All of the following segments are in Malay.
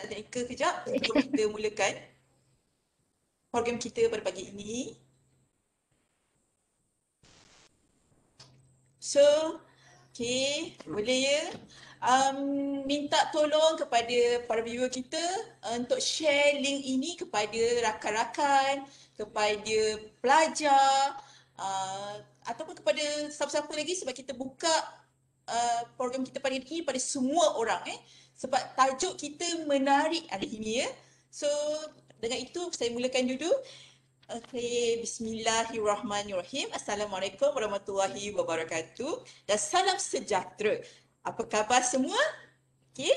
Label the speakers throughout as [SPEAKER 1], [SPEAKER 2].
[SPEAKER 1] Teknikal kejap sebelum kita mulakan program kita pada pagi ini. So, okay, boleh ya? Minta tolong kepada para viewer kita untuk share link ini kepada rakan-rakan, kepada pelajar, ataupun kepada siapa-siapa lagi sebab kita buka program kita pada ini pada semua orang sebab tajuk kita menarik hari ini ya. So, dengan itu saya mulakan dulu. Okay, bismillahirrahmanirrahim. Assalamualaikum warahmatullahi wabarakatuh dan salam sejahtera. Apa khabar semua? Okay.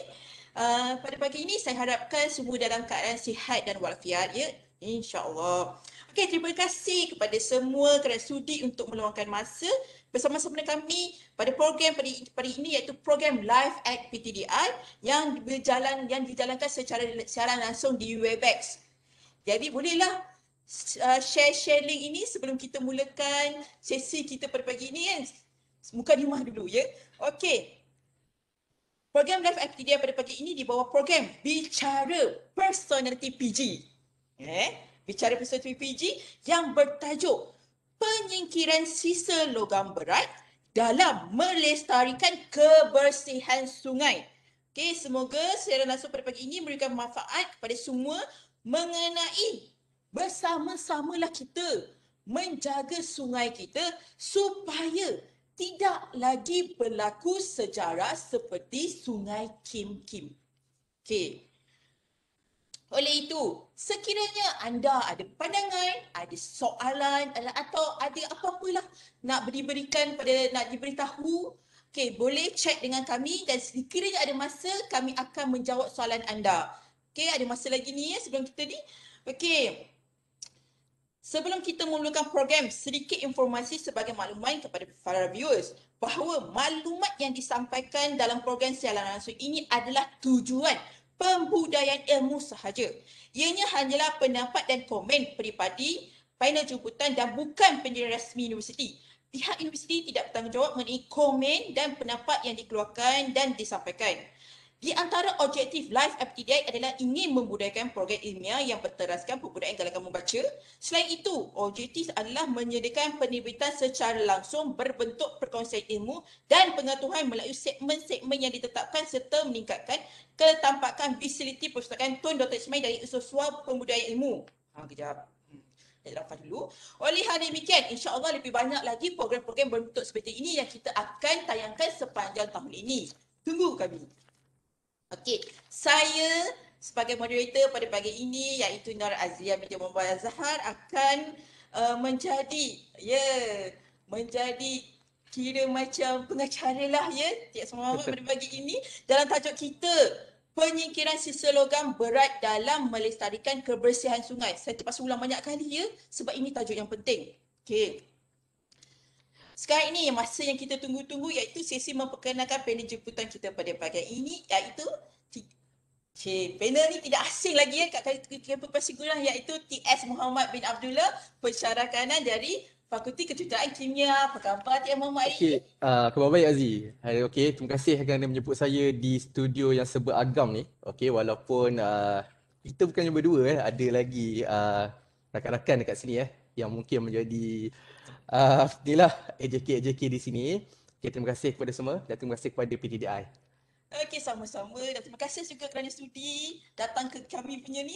[SPEAKER 1] Pada pagi ini saya harapkan semua dalam keadaan sihat dan walafiat ya. InsyaAllah. Okay, terima kasih kepada semua kerana sudi untuk meluangkan masa bersama-sama dengan kami pada program pada ini iaitu program Live at PTDI yang dijalankan secara siaran langsung di Webex. Jadi bolehlah share link ini sebelum kita mulakan sesi kita pada pagi ini kan. Mukadimah dulu ya. Okey. Program Live FTDI pada pagi ini di bawah program Bicara Personality PG. Bicara Personality PG yang bertajuk Penyingkiran Sisa Logam Berat dalam Melestarikan Kebersihan Sungai. Okey, semoga siaran langsung pada pagi ini memberikan manfaat kepada semua mengenai bersama-samalah kita menjaga sungai kita supaya tidak lagi berlaku sejarah seperti Sungai Kim Kim. Okey. Oleh itu, sekiranya anda ada pandangan, ada soalan atau ada apa-apalah nak diberitahu, okey, boleh chat dengan kami dan sekiranya ada masa kami akan menjawab soalan anda. Okey, ada masa lagi ni ya sebelum kita ni. Okey. Sebelum kita memulakan program, sedikit informasi sebagai makluman kepada para viewers bahawa maklumat yang disampaikan dalam program siaran langsung ini adalah tujuan pembudayaan ilmu sahaja. Ianya hanyalah pendapat dan komen peribadi panel jemputan dan bukan pendirian rasmi universiti. Pihak universiti tidak bertanggungjawab mengenai komen dan pendapat yang dikeluarkan dan disampaikan. Di antara objektif Live FTDI adalah ingin membudayakan program ilmiah yang berteraskan pembudayaan kalangan membaca. Selain itu, objektif adalah menyediakan penerbitan secara langsung berbentuk perkongsian ilmu dan pengetahuan melalui segmen-segmen yang ditetapkan serta meningkatkan ketampakan visibiliti perpustakaan Tun Dr. Ismail dari unsur suar pembudayaan ilmu. Kejap. Saya dapat dulu. Oleh hal demikian, insya-Allah lebih banyak lagi program-program berbentuk seperti ini yang kita akan tayangkan sepanjang tahun ini. Tunggu kami. Okey, saya sebagai moderator pada pagi ini iaitu Nur Azlia binti Muhammad Zahar akan menjadi kira macam pengacara lah ya Cik Muhammad pada pagi ini dalam tajuk kita penyingkiran sisa logam berat dalam melestarikan kebersihan sungai. Saya terpaksa ulang banyak kali ya sebab ini tajuk yang penting. Okey. Sekarang ini masa yang kita tunggu-tunggu iaitu sesi memperkenalkan panel jemputan kita pada pagi ini iaitu panel ni tidak asing lagi ya kat kampus Sigurang iaitu TS Muhammad bin Abdullah, pensyarah kanan dari Fakulti Kejuruteraan Kimia. Apa khabar TS Muhammad hari ini?
[SPEAKER 2] Khabar baik Aziz. Okey, terima kasih kerana menjemput saya di studio yang seberagam ni. Okey, walaupun kita bukannya berdua ada lagi rakan-rakan dekat sini yang mungkin menjadi inilah AJK di sini. Okey, terima kasih kepada semua dan terima kasih kepada PTDI.
[SPEAKER 1] Okey, sama-sama dan terima kasih juga kerana sudi datang ke kami punya ni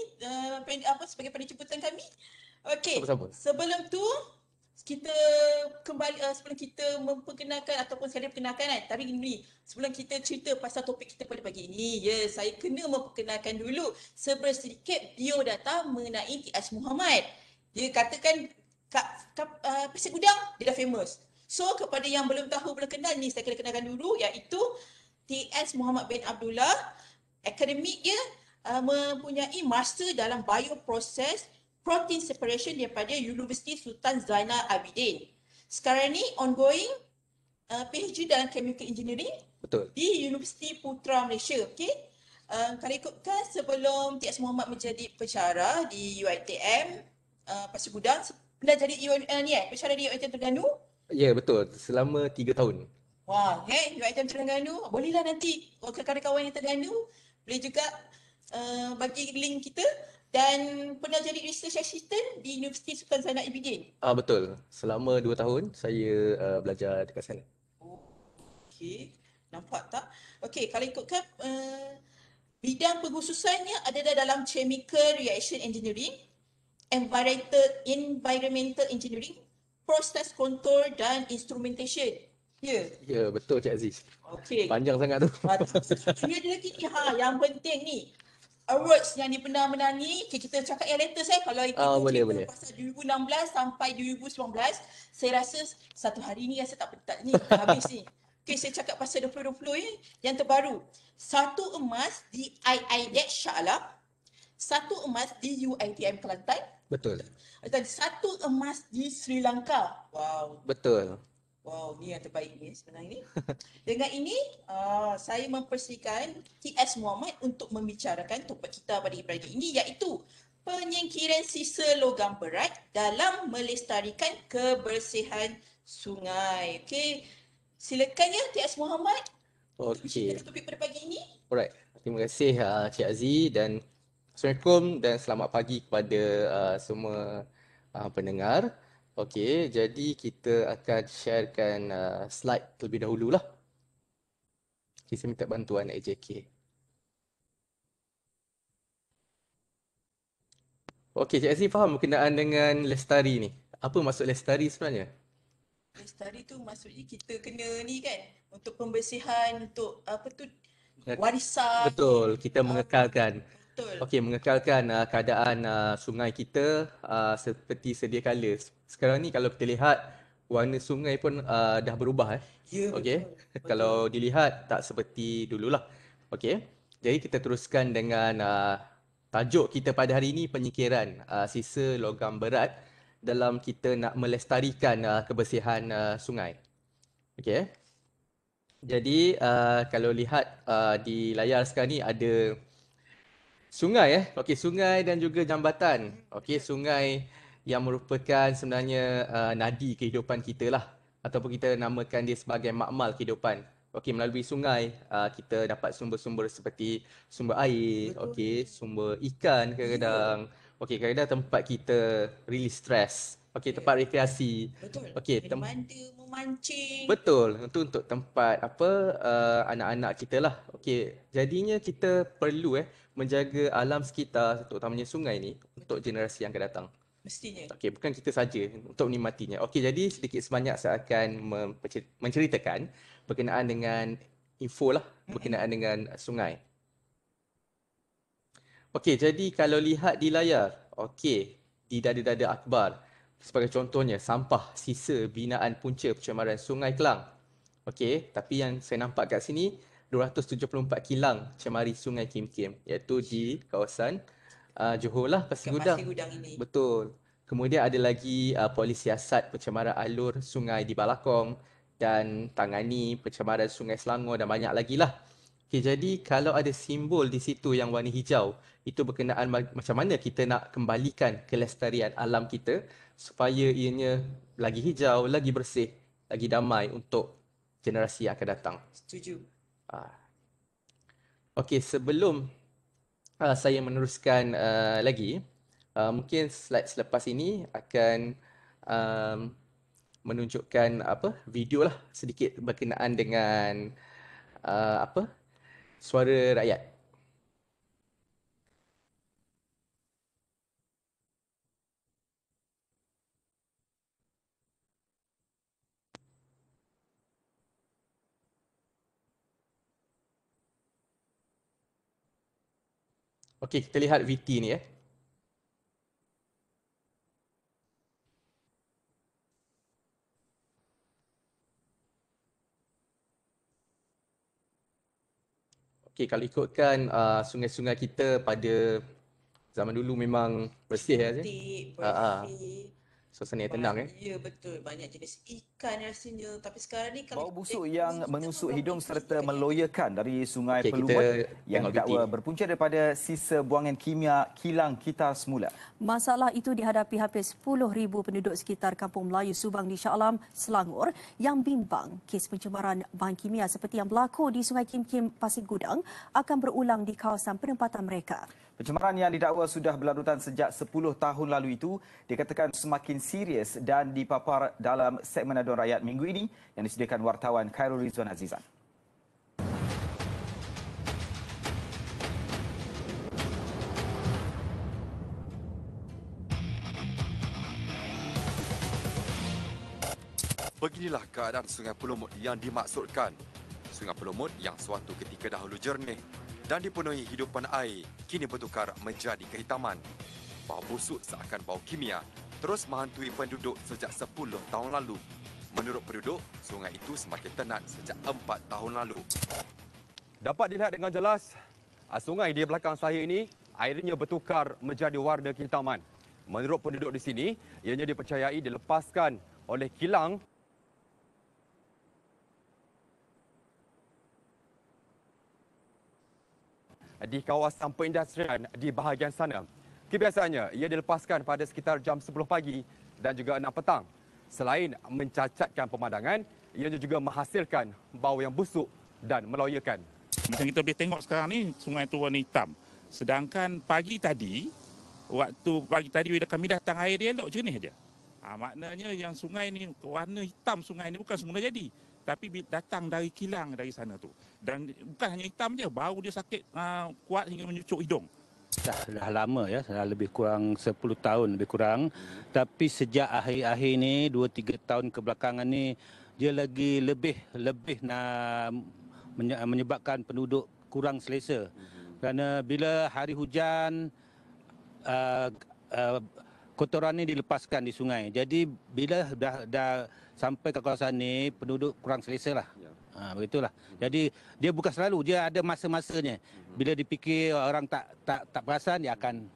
[SPEAKER 1] sebagai penjemputan kami. Okey, sebelum tu kita kembali sebelum kita memperkenalkan ataupun sekali perkenalkan tapi gini, sebelum kita cerita pasal topik kita pada pagi ini, saya kena memperkenalkan dulu sedikit biodata mengenai TS Muhammad. Dia katakan Pasir Gudang dia dah famous. So kepada yang belum tahu, belum kenal ni, saya kena kenalkan dulu iaitu TS Muhammad bin Abdullah. Akademik dia mempunyai master dalam bioproses protein separation daripada Universiti Sultan Zainal Abidin. Sekarang ni ongoing PhD dalam chemical engineering.
[SPEAKER 2] Betul.
[SPEAKER 1] Di Universiti Putra Malaysia. Okey. Kalau ikutkan sebelum TS Muhammad menjadi pensyarah di UiTM Pasir Gudang, pernah jadi pensyarah di UiTM Terengganu?
[SPEAKER 2] Ya, betul. Selama 3 tahun.
[SPEAKER 1] Wah, UiTM Terengganu. Bolehlah nanti kawan-kawan yang Terengganu boleh juga bagi link kita, dan pernah jadi research assistant di Universiti Sultan Zainal Abidin.
[SPEAKER 2] Betul. Selama 2 tahun saya belajar dekat sana.
[SPEAKER 1] Okey, nampak tak? Okey, kalau ikutkan bidang pengkhususannya adalah dalam chemical reaction engineering, environmental engineering, process control dan instrumentation. Ya.
[SPEAKER 2] Ya, betul Cik Aziz.
[SPEAKER 1] Okey.
[SPEAKER 2] Panjang sangat tu.
[SPEAKER 1] Ini ada lagi ni, yang penting ni. Awards yang dia pernah menangi, okay, kita cakap yang latest kalau ikut
[SPEAKER 2] Boleh,
[SPEAKER 1] cerita
[SPEAKER 2] boleh.
[SPEAKER 1] pasal 2016 sampai 2019, saya rasa satu hari ni rasa tak ni, dah habis ni. Okay, saya cakap pasal 2020 yang terbaru. Satu emas di IIDEC Shah Alam, satu emas di UiTM Kelantan,
[SPEAKER 2] Betul.
[SPEAKER 1] dan satu emas di Sri Lanka. Wow.
[SPEAKER 2] Betul.
[SPEAKER 1] Wow, ni yang terbaik ni sebenarnya ni. Dengan ini, saya mempersilakan TS Muhammad untuk membicarakan topik kita pada pagi ini, iaitu penyingkiran sisa logam berat dalam melestarikan kebersihan sungai. Okey, silakan ya TS Muhammad untuk
[SPEAKER 2] Okey.
[SPEAKER 1] bicarakan topik pada pagi ini.
[SPEAKER 2] Alright. Terima kasih Cik Aziz dan Assalamualaikum dan selamat pagi kepada semua pendengar. Okey, jadi kita akan sharekan slide terlebih dahululah. Okay, saya minta bantuan AJK. Okey, Cik Aziz faham berkenaan dengan lestari ni? Apa maksud lestari sebenarnya?
[SPEAKER 1] Lestari tu maksudnya kita kena ni kan, untuk pembersihan, untuk apa tu,
[SPEAKER 2] Menge-
[SPEAKER 1] warisan.
[SPEAKER 2] Betul, kita mengekalkan.
[SPEAKER 1] Betul.
[SPEAKER 2] Okey, mengekalkan keadaan sungai kita seperti sedia kala. Sekarang ni kalau kita lihat warna sungai pun dah berubah
[SPEAKER 1] Ya,
[SPEAKER 2] Okey.
[SPEAKER 1] betul.
[SPEAKER 2] Kalau dilihat tak seperti dululah. Okey. Jadi kita teruskan dengan tajuk kita pada hari ini, penyingkiran sisa logam berat dalam kita nak melestarikan kebersihan sungai. Okey. Jadi kalau lihat di layar sekarang ni ada sungai Okey, sungai dan juga jambatan. Okey, sungai yang merupakan sebenarnya nadi kehidupan kita lah, ataupun kita namakan dia sebagai makmal kehidupan. Okey, melalui sungai kita dapat sumber-sumber seperti sumber air, okey, sumber ikan kadang-kadang. Okey, kadang-kadang tempat kita release stress. Okey, tempat rekreasi.
[SPEAKER 1] Betul.
[SPEAKER 2] Okey,
[SPEAKER 1] Manda, memancing.
[SPEAKER 2] betul, itu untuk tempat apa anak-anak kita lah. Okey, jadinya kita perlu menjaga alam sekitar, terutamanya sungai ni untuk generasi yang akan datang.
[SPEAKER 1] Mestinya.
[SPEAKER 2] Okey, bukan kita saja untuk menikmatinya. Okey, jadi sedikit sebanyak saya akan menceritakan berkenaan dengan info lah berkenaan dengan sungai. Okey, jadi kalau lihat di layar, okey, di dada-dada akhbar, sebagai contohnya sampah sisa binaan punca pencemaran Sungai Kelang. Okey, tapi yang saya nampak kat sini 274 kilang cemari Sungai Kim Kim, iaitu di kawasan Johor lah, Pasir Gudang.
[SPEAKER 1] Pasir Gudang ini.
[SPEAKER 2] Betul. Kemudian ada lagi polis siasat pencemaran alur sungai di Balakong dan tangani pencemaran Sungai Selangor dan banyak lagi lah. Okay, jadi kalau ada simbol di situ yang warna hijau, itu berkenaan macam mana kita nak kembalikan kelestarian alam kita supaya ianya lagi hijau, lagi bersih, lagi damai untuk generasi yang akan datang.
[SPEAKER 1] Setuju.
[SPEAKER 2] Okey, sebelum saya meneruskan lagi, mungkin slide selepas ini akan menunjukkan video lah sedikit berkenaan dengan suara rakyat. Okey, kita lihat VT ni Okey, kalau ikutkan sungai-sungai kita pada zaman dulu memang bersih
[SPEAKER 1] Cantik,
[SPEAKER 2] Ah, ah.
[SPEAKER 1] bersih.
[SPEAKER 2] Suasana yang tenang
[SPEAKER 1] Ya betul, banyak jenis ikan rasanya. Tapi sekarang ni kalau
[SPEAKER 3] Bau busuk
[SPEAKER 1] kita
[SPEAKER 3] yang menusuk
[SPEAKER 1] pun
[SPEAKER 3] hidung
[SPEAKER 1] berapa
[SPEAKER 3] serta
[SPEAKER 1] ikan yang
[SPEAKER 3] meloyakan dari Sungai
[SPEAKER 2] Okey, kita
[SPEAKER 3] Pelumut yang
[SPEAKER 2] tengok
[SPEAKER 3] didakwa
[SPEAKER 2] VT.
[SPEAKER 3] berpunca daripada sisa buangan kimia kilang kitar semula.
[SPEAKER 4] Masalah itu dihadapi hampir 10,000 penduduk sekitar Kampung Melayu Subang di Shah Alam, Selangor yang bimbang kes pencemaran bahan kimia seperti yang berlaku di Sungai Kim-Kim, Pasir Gudang akan berulang di kawasan penempatan mereka.
[SPEAKER 3] Pencemaran yang didakwa sudah berlarutan sejak 10 tahun lalu itu dikatakan semakin serius dan dipapar dalam segmen Aduan Rakyat minggu ini yang disediakan wartawan Khairul Rizwan Azizan.
[SPEAKER 5] Beginilah keadaan Sungai Pelumut yang dimaksudkan. Sungai Pelumut yang suatu ketika dahulu jernih dan dipenuhi hidupan air, kini bertukar menjadi kehitaman. Bau busuk seakan bau kimia terus menghantui penduduk sejak 10 tahun lalu. Menurut penduduk, sungai itu semakin tenat sejak 4 tahun lalu.
[SPEAKER 6] Dapat dilihat dengan jelas, sungai di belakang saya ini, airnya bertukar menjadi warna kehitaman. Menurut penduduk di sini, ianya dipercayai dilepaskan oleh kilang di kawasan perindustrian di bahagian sana. Kebiasaannya, ia dilepaskan pada sekitar jam 10 pagi dan juga 6 petang. Selain mencacatkan pemandangan, ia juga menghasilkan bau yang busuk dan meloyakan.
[SPEAKER 7] Macam kita boleh tengok sekarang ni, sungai tu warna hitam. Sedangkan pagi tadi, bila kami datang, air dia elok jernih je. Maknanya yang sungai ni, warna hitam sungai ni bukan semula jadi. Tapi datang dari kilang dari sana tu. Dan bukan hanya hitam je, bau dia sakit kuat hingga menyucuk hidung.
[SPEAKER 8] Dah lama ya, dah lebih kurang 10 tahun lebih kurang. Tapi sejak akhir-akhir ni, 2-3 tahun kebelakangan ni, dia lagi lebih nak menyebabkan penduduk kurang selesa. Kerana bila hari hujan, kotoran ni dilepaskan di sungai. Jadi bila dah sampai ke kawasan ni, penduduk kurang selesa lah. Begitulah. Jadi dia bukan selalu, dia ada masa-masanya. Bila dipikir orang tak perasan, dia akan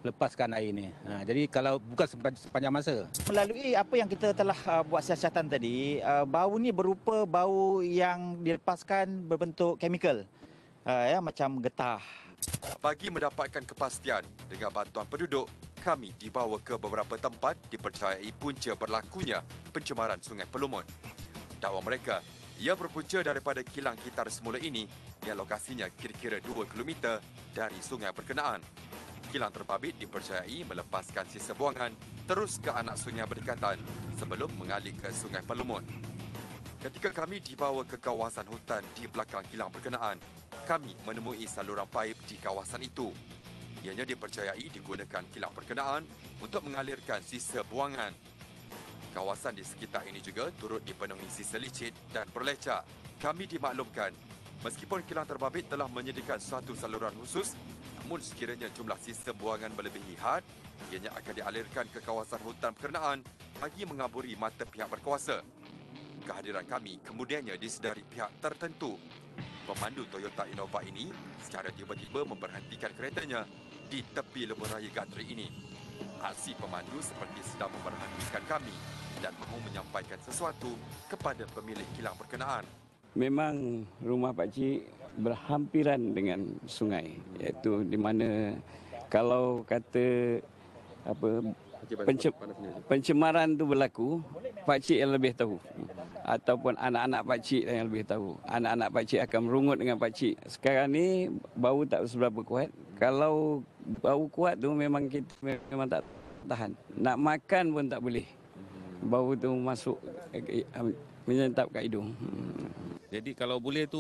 [SPEAKER 8] lepaskan air ni. Jadi kalau bukan sepanjang masa.
[SPEAKER 9] Melalui apa yang kita telah buat siasatan tadi, bau ni berupa bau yang dilepaskan berbentuk chemical, macam getah.
[SPEAKER 5] Bagi mendapatkan kepastian dengan bantuan penduduk, kami dibawa ke beberapa tempat dipercayai punca berlakunya pencemaran Sungai Pelumut. Dakwa mereka, ia berpunca daripada kilang kitar semula ini yang lokasinya kira-kira 2 km dari sungai berkenaan. Kilang terbabit dipercayai melepaskan sisa buangan terus ke anak sungai berdekatan sebelum mengalir ke Sungai Pelumut. Ketika kami dibawa ke kawasan hutan di belakang kilang berkenaan, kami menemui saluran paip di kawasan itu. Ianya dipercayai digunakan kilang berkenaan untuk mengalirkan sisa buangan. Kawasan di sekitar ini juga turut dipenuhi sisa licin dan berlecak. Kami dimaklumkan, meskipun kilang terbabit telah menyediakan suatu saluran khusus, namun sekiranya jumlah sisa buangan melebihi had, ianya akan dialirkan ke kawasan hutan berkenaan bagi mengaburi mata pihak berkuasa. Kehadiran kami kemudiannya disedari pihak tertentu. Pemandu Toyota Innova ini secara tiba-tiba memberhentikan keretanya di tepi lebuh raya Gatri ini. Aksi pemandu seperti sedang memberhentikan kami dan mahu menyampaikan sesuatu kepada pemilik kilang berkenaan.
[SPEAKER 10] Memang rumah pakcik berhampiran dengan sungai, iaitu di mana kalau kata pencemaran tu berlaku, pakcik yang lebih tahu ataupun anak-anak pakcik yang lebih tahu. Anak-anak pakcik akan merungut dengan pakcik. Sekarang ni bau tak seberapa kuat. Kalau bau kuat tu memang kita memang tak tahan. Nak makan pun tak boleh. Bau tu masuk menyentap kat hidung.
[SPEAKER 11] Jadi kalau boleh tu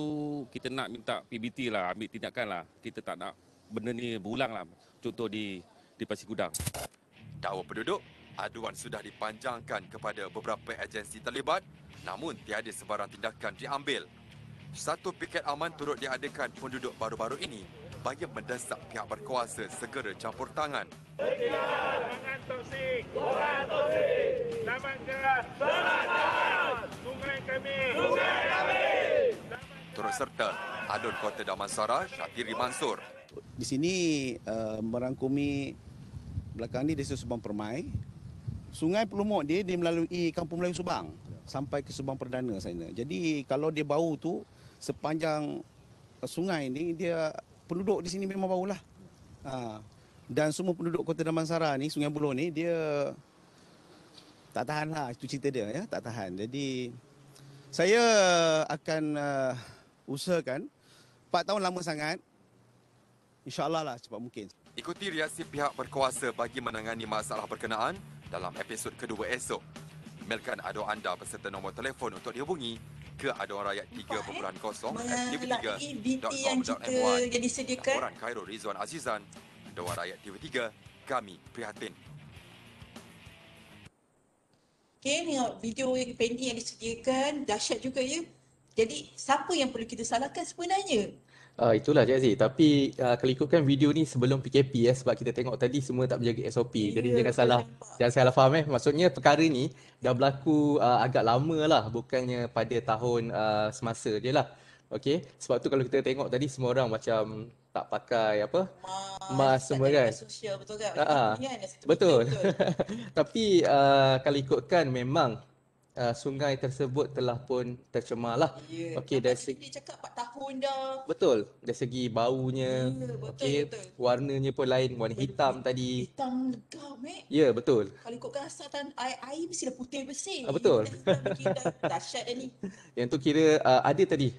[SPEAKER 11] kita nak minta PBT lah, ambil tindakan lah. Kita tak nak benda ni berulang lah. Contoh di Pasir Gudang.
[SPEAKER 5] Dakwa penduduk, aduan sudah dipanjangkan kepada beberapa agensi terlibat, namun tiada sebarang tindakan diambil. Satu piket aman turut diadakan penduduk baru-baru ini bagi mendesak pihak berkuasa segera campur tangan.
[SPEAKER 7] Jangan toksik! Bukan toksik! Selamat keras! Selamat! Sungai kami! Sungai kami!
[SPEAKER 5] Turut serta Adun Kota Damansara, Syatiri Mansur.
[SPEAKER 12] Di sini merangkumi belakang ni Desa Subang Permai Sungai Pelumut dia melalui Kampung Melayu Subang sampai ke Subang Perdana sana. Jadi kalau dia bau tu sepanjang sungai ni dia penduduk di sini memang baulah. Dan semua penduduk Kota Damansara ni, Sungai Buloh ni dia tak tahan lah, itu cerita dia ya, tak tahan. Jadi saya akan usahakan 4 tahun lama sangat. InsyaAllah lah cepat mungkin.
[SPEAKER 5] Ikuti reaksi pihak berkuasa bagi menangani masalah berkenaan dalam episod kedua esok. Emailkan aduan anda beserta nombor telefon untuk dihubungi ke aduan rakyat 3.0@tv3.com.my.
[SPEAKER 1] yang disediakan.
[SPEAKER 5] Laporan Khairul Rizwan Azizan, Aduan Rakyat TV3, kami prihatin.
[SPEAKER 1] Okay, tengok video yang pending yang disediakan, dahsyat juga ya. Jadi, siapa yang perlu kita salahkan sebenarnya?
[SPEAKER 2] Itulah Cik Aziz. Tapi kalau ikutkan video ni sebelum PKP sebab kita tengok tadi semua tak menjaga SOP. Jadi jangan salah faham Maksudnya perkara ni dah berlaku agak lama lah, bukannya pada tahun semasa je lah. Okey, sebab tu kalau kita tengok tadi semua orang macam tak pakai mask semua kan.
[SPEAKER 1] Sosial betul kan?
[SPEAKER 2] Betul. Tapi kalau ikutkan memang sungai tersebut telah pun tercemar lah. Okey, dari segi
[SPEAKER 1] dia cakap 4 tahun dah.
[SPEAKER 2] betul, dari segi baunya, okey, warnanya pun lain, warna hitam tadi.
[SPEAKER 1] Hitam legam
[SPEAKER 2] Ya, betul.
[SPEAKER 1] Kalau ikutkan asal air mesti dah putih bersih.
[SPEAKER 2] Betul.
[SPEAKER 1] Dahsyat dah ni.
[SPEAKER 2] Yang tu kira ada tadi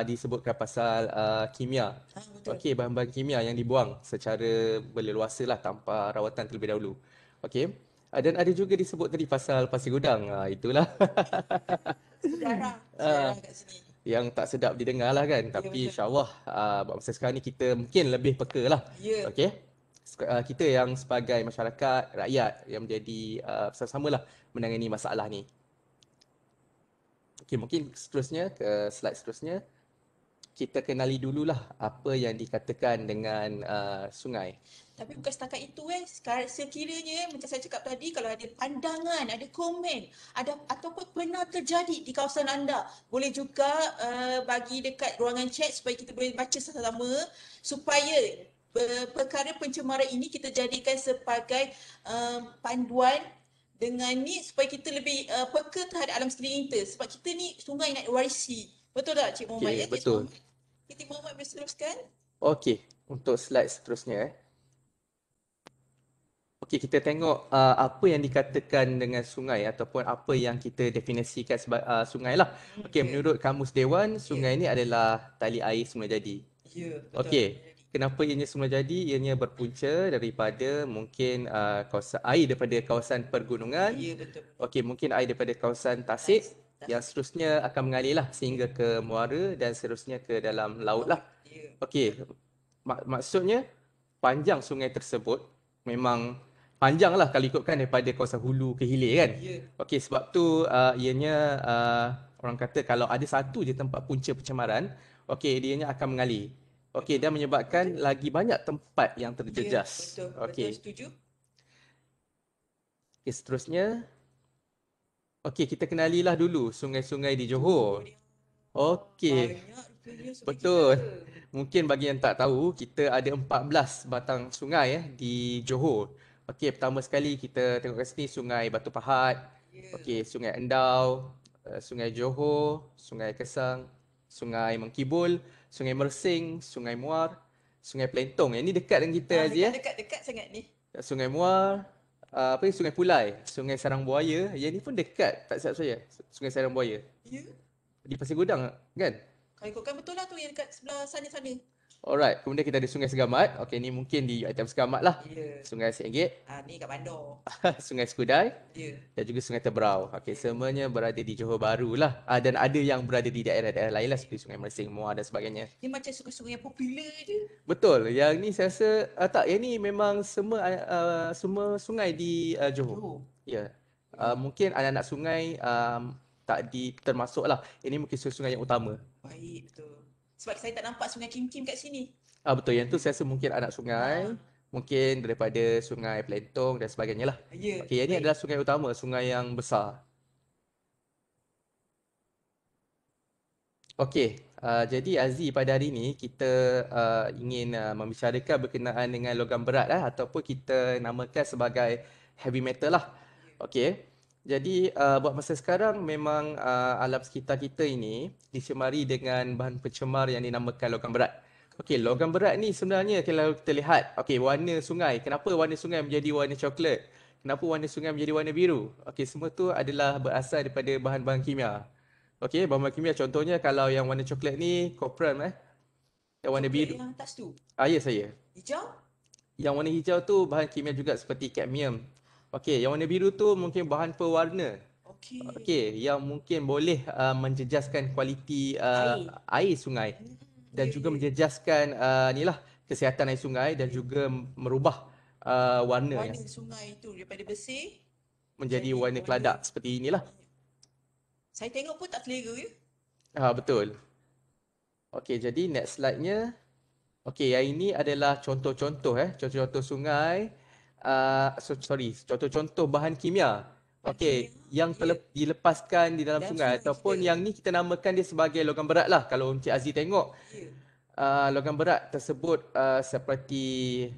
[SPEAKER 2] disebutkan pasal kimia. Okey, bahan-bahan kimia yang dibuang secara berleluasa lah tanpa rawatan terlebih dahulu. Okey. Dan ada juga disebut tadi pasal pasir gudang. Itulah.
[SPEAKER 1] Sejarah kat sini.
[SPEAKER 2] Yang tak sedap didengar lah kan. Tapi insyaAllah buat masa sekarang ni kita mungkin lebih peka lah. Okey. Kita yang sebagai masyarakat, rakyat yang menjadi bersama-sama lah menangani masalah ni. Okey, mungkin seterusnya ke slide seterusnya. Kita kenali dululah apa yang dikatakan dengan sungai.
[SPEAKER 1] Tapi bukan setakat itu sekiranya macam saya cakap tadi, kalau ada pandangan, ada komen, ada ataupun pernah terjadi di kawasan anda, boleh juga bagi dekat ruangan chat supaya kita boleh baca sama-sama, supaya perkara pencemaran ini kita jadikan sebagai panduan dengan ni supaya kita lebih peka terhadap alam sekeliling kita. Sebab kita ni sungai nak warisi. Betul tak Cik Muhammad?
[SPEAKER 2] Betul.
[SPEAKER 1] Cik Muhammad boleh teruskan?
[SPEAKER 2] Okey, untuk slide seterusnya Okey, kita tengok apa yang dikatakan dengan sungai ataupun apa yang kita definisikan sebagai sungai lah. Okey, menurut Kamus Dewan, sungai ini adalah tali air semula jadi.
[SPEAKER 1] Ya, betul.
[SPEAKER 2] Okey, kenapa ianya semula jadi? Ianya berpunca daripada mungkin kawasan air daripada kawasan pergunungan.
[SPEAKER 1] Ya, betul.
[SPEAKER 2] Okey, mungkin air daripada kawasan tasik yang seterusnya akan mengalir lah sehingga ke muara dan seterusnya ke dalam laut lah. Okey, maksudnya panjang sungai tersebut memang panjang lah kalau ikutkan daripada kawasan hulu ke hilir kan. Okey, sebab tu ianya orang kata kalau ada satu je tempat punca pencemaran, okey, dianya akan mengalir. Okey, dan menyebabkan lagi banyak tempat yang terjejas.
[SPEAKER 1] Betul, setuju.
[SPEAKER 2] Okey, seterusnya. Okey, kita kenalilah dulu sungai-sungai di Johor. Okey. Betul. Mungkin bagi yang tak tahu, kita ada 14 batang sungai di Johor. Okey, pertama sekali kita tengok kat sini Sungai Batu Pahat. Okey, Sungai Endau, Sungai Johor, Sungai Kesang, Sungai Mengkibul, Sungai Mersing, Sungai Muar, Sungai Pelentong. Yang ni dekat dengan kita Aziz.
[SPEAKER 1] Dekat sangat ni.
[SPEAKER 2] Sungai Muar, Sungai Pulai, Sungai Sarang Buaya. Yang ni pun dekat, tak silap saya. Sungai Sarang Buaya.
[SPEAKER 1] Ya.
[SPEAKER 2] Di Pasir Gudang kan?
[SPEAKER 1] Kalau ikutkan betul lah tu yang dekat sebelah sana-sana.
[SPEAKER 2] Alright, kemudian kita ada Sungai Segamat. Okey, ni mungkin di item Segamat lah. Sungai Syenggit.
[SPEAKER 1] Ni kat Bandar.
[SPEAKER 2] Sungai Skudai.
[SPEAKER 1] Ya.
[SPEAKER 2] Dan juga Sungai Teberau. Okey, semuanya berada di Johor Bahru lah. Dan ada yang berada di daerah-daerah lain lah seperti Sungai Mersing, Muar dan sebagainya.
[SPEAKER 1] Ni macam sungai-sungai yang popular je.
[SPEAKER 2] Betul. Yang ni saya rasa tak, yang ni memang semua sungai di Johor. Ya. Mungkin anak-anak sungai tak termasuk lah. Ini mungkin sungai yang utama.
[SPEAKER 1] Baik, betul. Sebab saya tak nampak sungai Kim-Kim kat sini.
[SPEAKER 2] Betul, yang tu saya rasa mungkin anak sungai. Mungkin daripada Sungai Pelentong dan sebagainya lah.
[SPEAKER 1] Ya.
[SPEAKER 2] Okey, yang ni adalah sungai utama, sungai yang besar. Okey, jadi Aziz, pada hari ini kita ingin membicarakan berkenaan dengan logam berat ataupun kita namakan sebagai heavy metal lah. Okey. Jadi buat masa sekarang memang alam sekitar kita ini dicemari dengan bahan pencemar yang dinamakan logam berat. Okey, logam berat ni sebenarnya kalau kita lihat, okey, warna sungai. Kenapa warna sungai menjadi warna coklat? Kenapa warna sungai menjadi warna biru? Okey, semua tu adalah berasal daripada bahan-bahan kimia. Okey, bahan-bahan kimia contohnya kalau yang warna coklat ni copram yang warna
[SPEAKER 1] Coklat
[SPEAKER 2] biru.
[SPEAKER 1] yang atas tu.
[SPEAKER 2] Ya saya.
[SPEAKER 1] Hijau?
[SPEAKER 2] Yang warna hijau tu bahan kimia juga seperti kadmium. Okey, yang warna biru tu mungkin bahan pewarna. Okey, yang mungkin boleh menjejaskan kualiti air sungai dan juga menjejaskan inilah kesihatan air sungai dan juga merubah warna
[SPEAKER 1] Warna sungai tu daripada bersih
[SPEAKER 2] menjadi warna keladak seperti inilah.
[SPEAKER 1] saya tengok pun tak selera ya.
[SPEAKER 2] Betul. Okey, jadi next slide-nya. Okey, yang ini adalah contoh-contoh contoh-contoh sungai. Contoh-contoh bahan kimia. Okey, yang dilepaskan di dalam sungai ataupun yang ni kita namakan dia sebagai logam berat lah. Kalau Encik Aziz tengok, logam berat tersebut seperti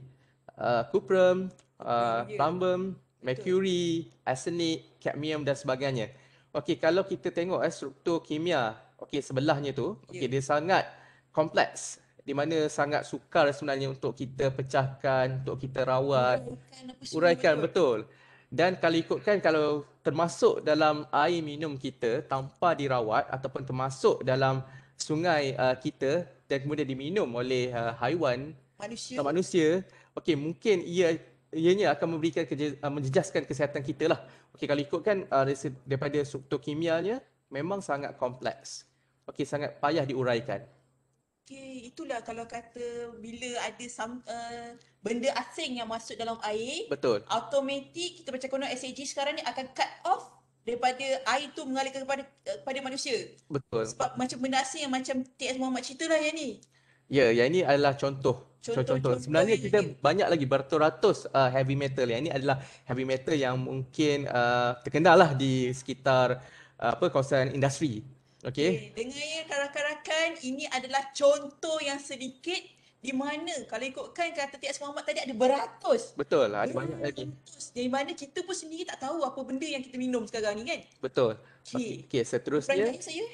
[SPEAKER 2] cuprum, rhombium, mercury, arsenic, kadmium dan sebagainya. Okey, kalau kita tengok struktur kimia, okey sebelahnya tu, okey dia sangat kompleks di mana sangat sukar sebenarnya untuk kita pecahkan, untuk kita rawat, uraikan betul. Dan kalau ikutkan kalau termasuk dalam air minum kita tanpa dirawat ataupun termasuk dalam sungai kita dan kemudian diminum oleh haiwan manusia, okey mungkin ianya akan memberikan menjejaskan kesihatan kita lah. Okey, kalau ikutkan daripada struktur kimianya memang sangat kompleks. Okey, sangat payah diuraikan.
[SPEAKER 1] Okey, itulah kalau kata bila ada benda asing yang masuk dalam air,
[SPEAKER 2] betul,
[SPEAKER 1] automatik kita macam konon SAG sekarang ni akan cut off daripada air tu mengalir kepada manusia.
[SPEAKER 2] Betul.
[SPEAKER 1] Sebab macam benda asing yang macam TS Muhammad cerita lah yang ni.
[SPEAKER 2] Ya, yang ini adalah contoh. Sebenarnya kita banyak lagi beratus-ratus heavy metal. Yang ini adalah heavy metal yang mungkin terkenal lah di sekitar kawasan industri. Okey.
[SPEAKER 1] Dengar ya rakan-rakan, ini adalah contoh yang sedikit di mana kalau ikutkan kata TS Muhammad tadi ada beratus.
[SPEAKER 2] Betul, ada banyak lagi.
[SPEAKER 1] Di mana kita pun sendiri tak tahu apa benda yang kita minum sekarang ni kan.
[SPEAKER 2] Betul. Okey, seterusnya.
[SPEAKER 1] Perangai saya.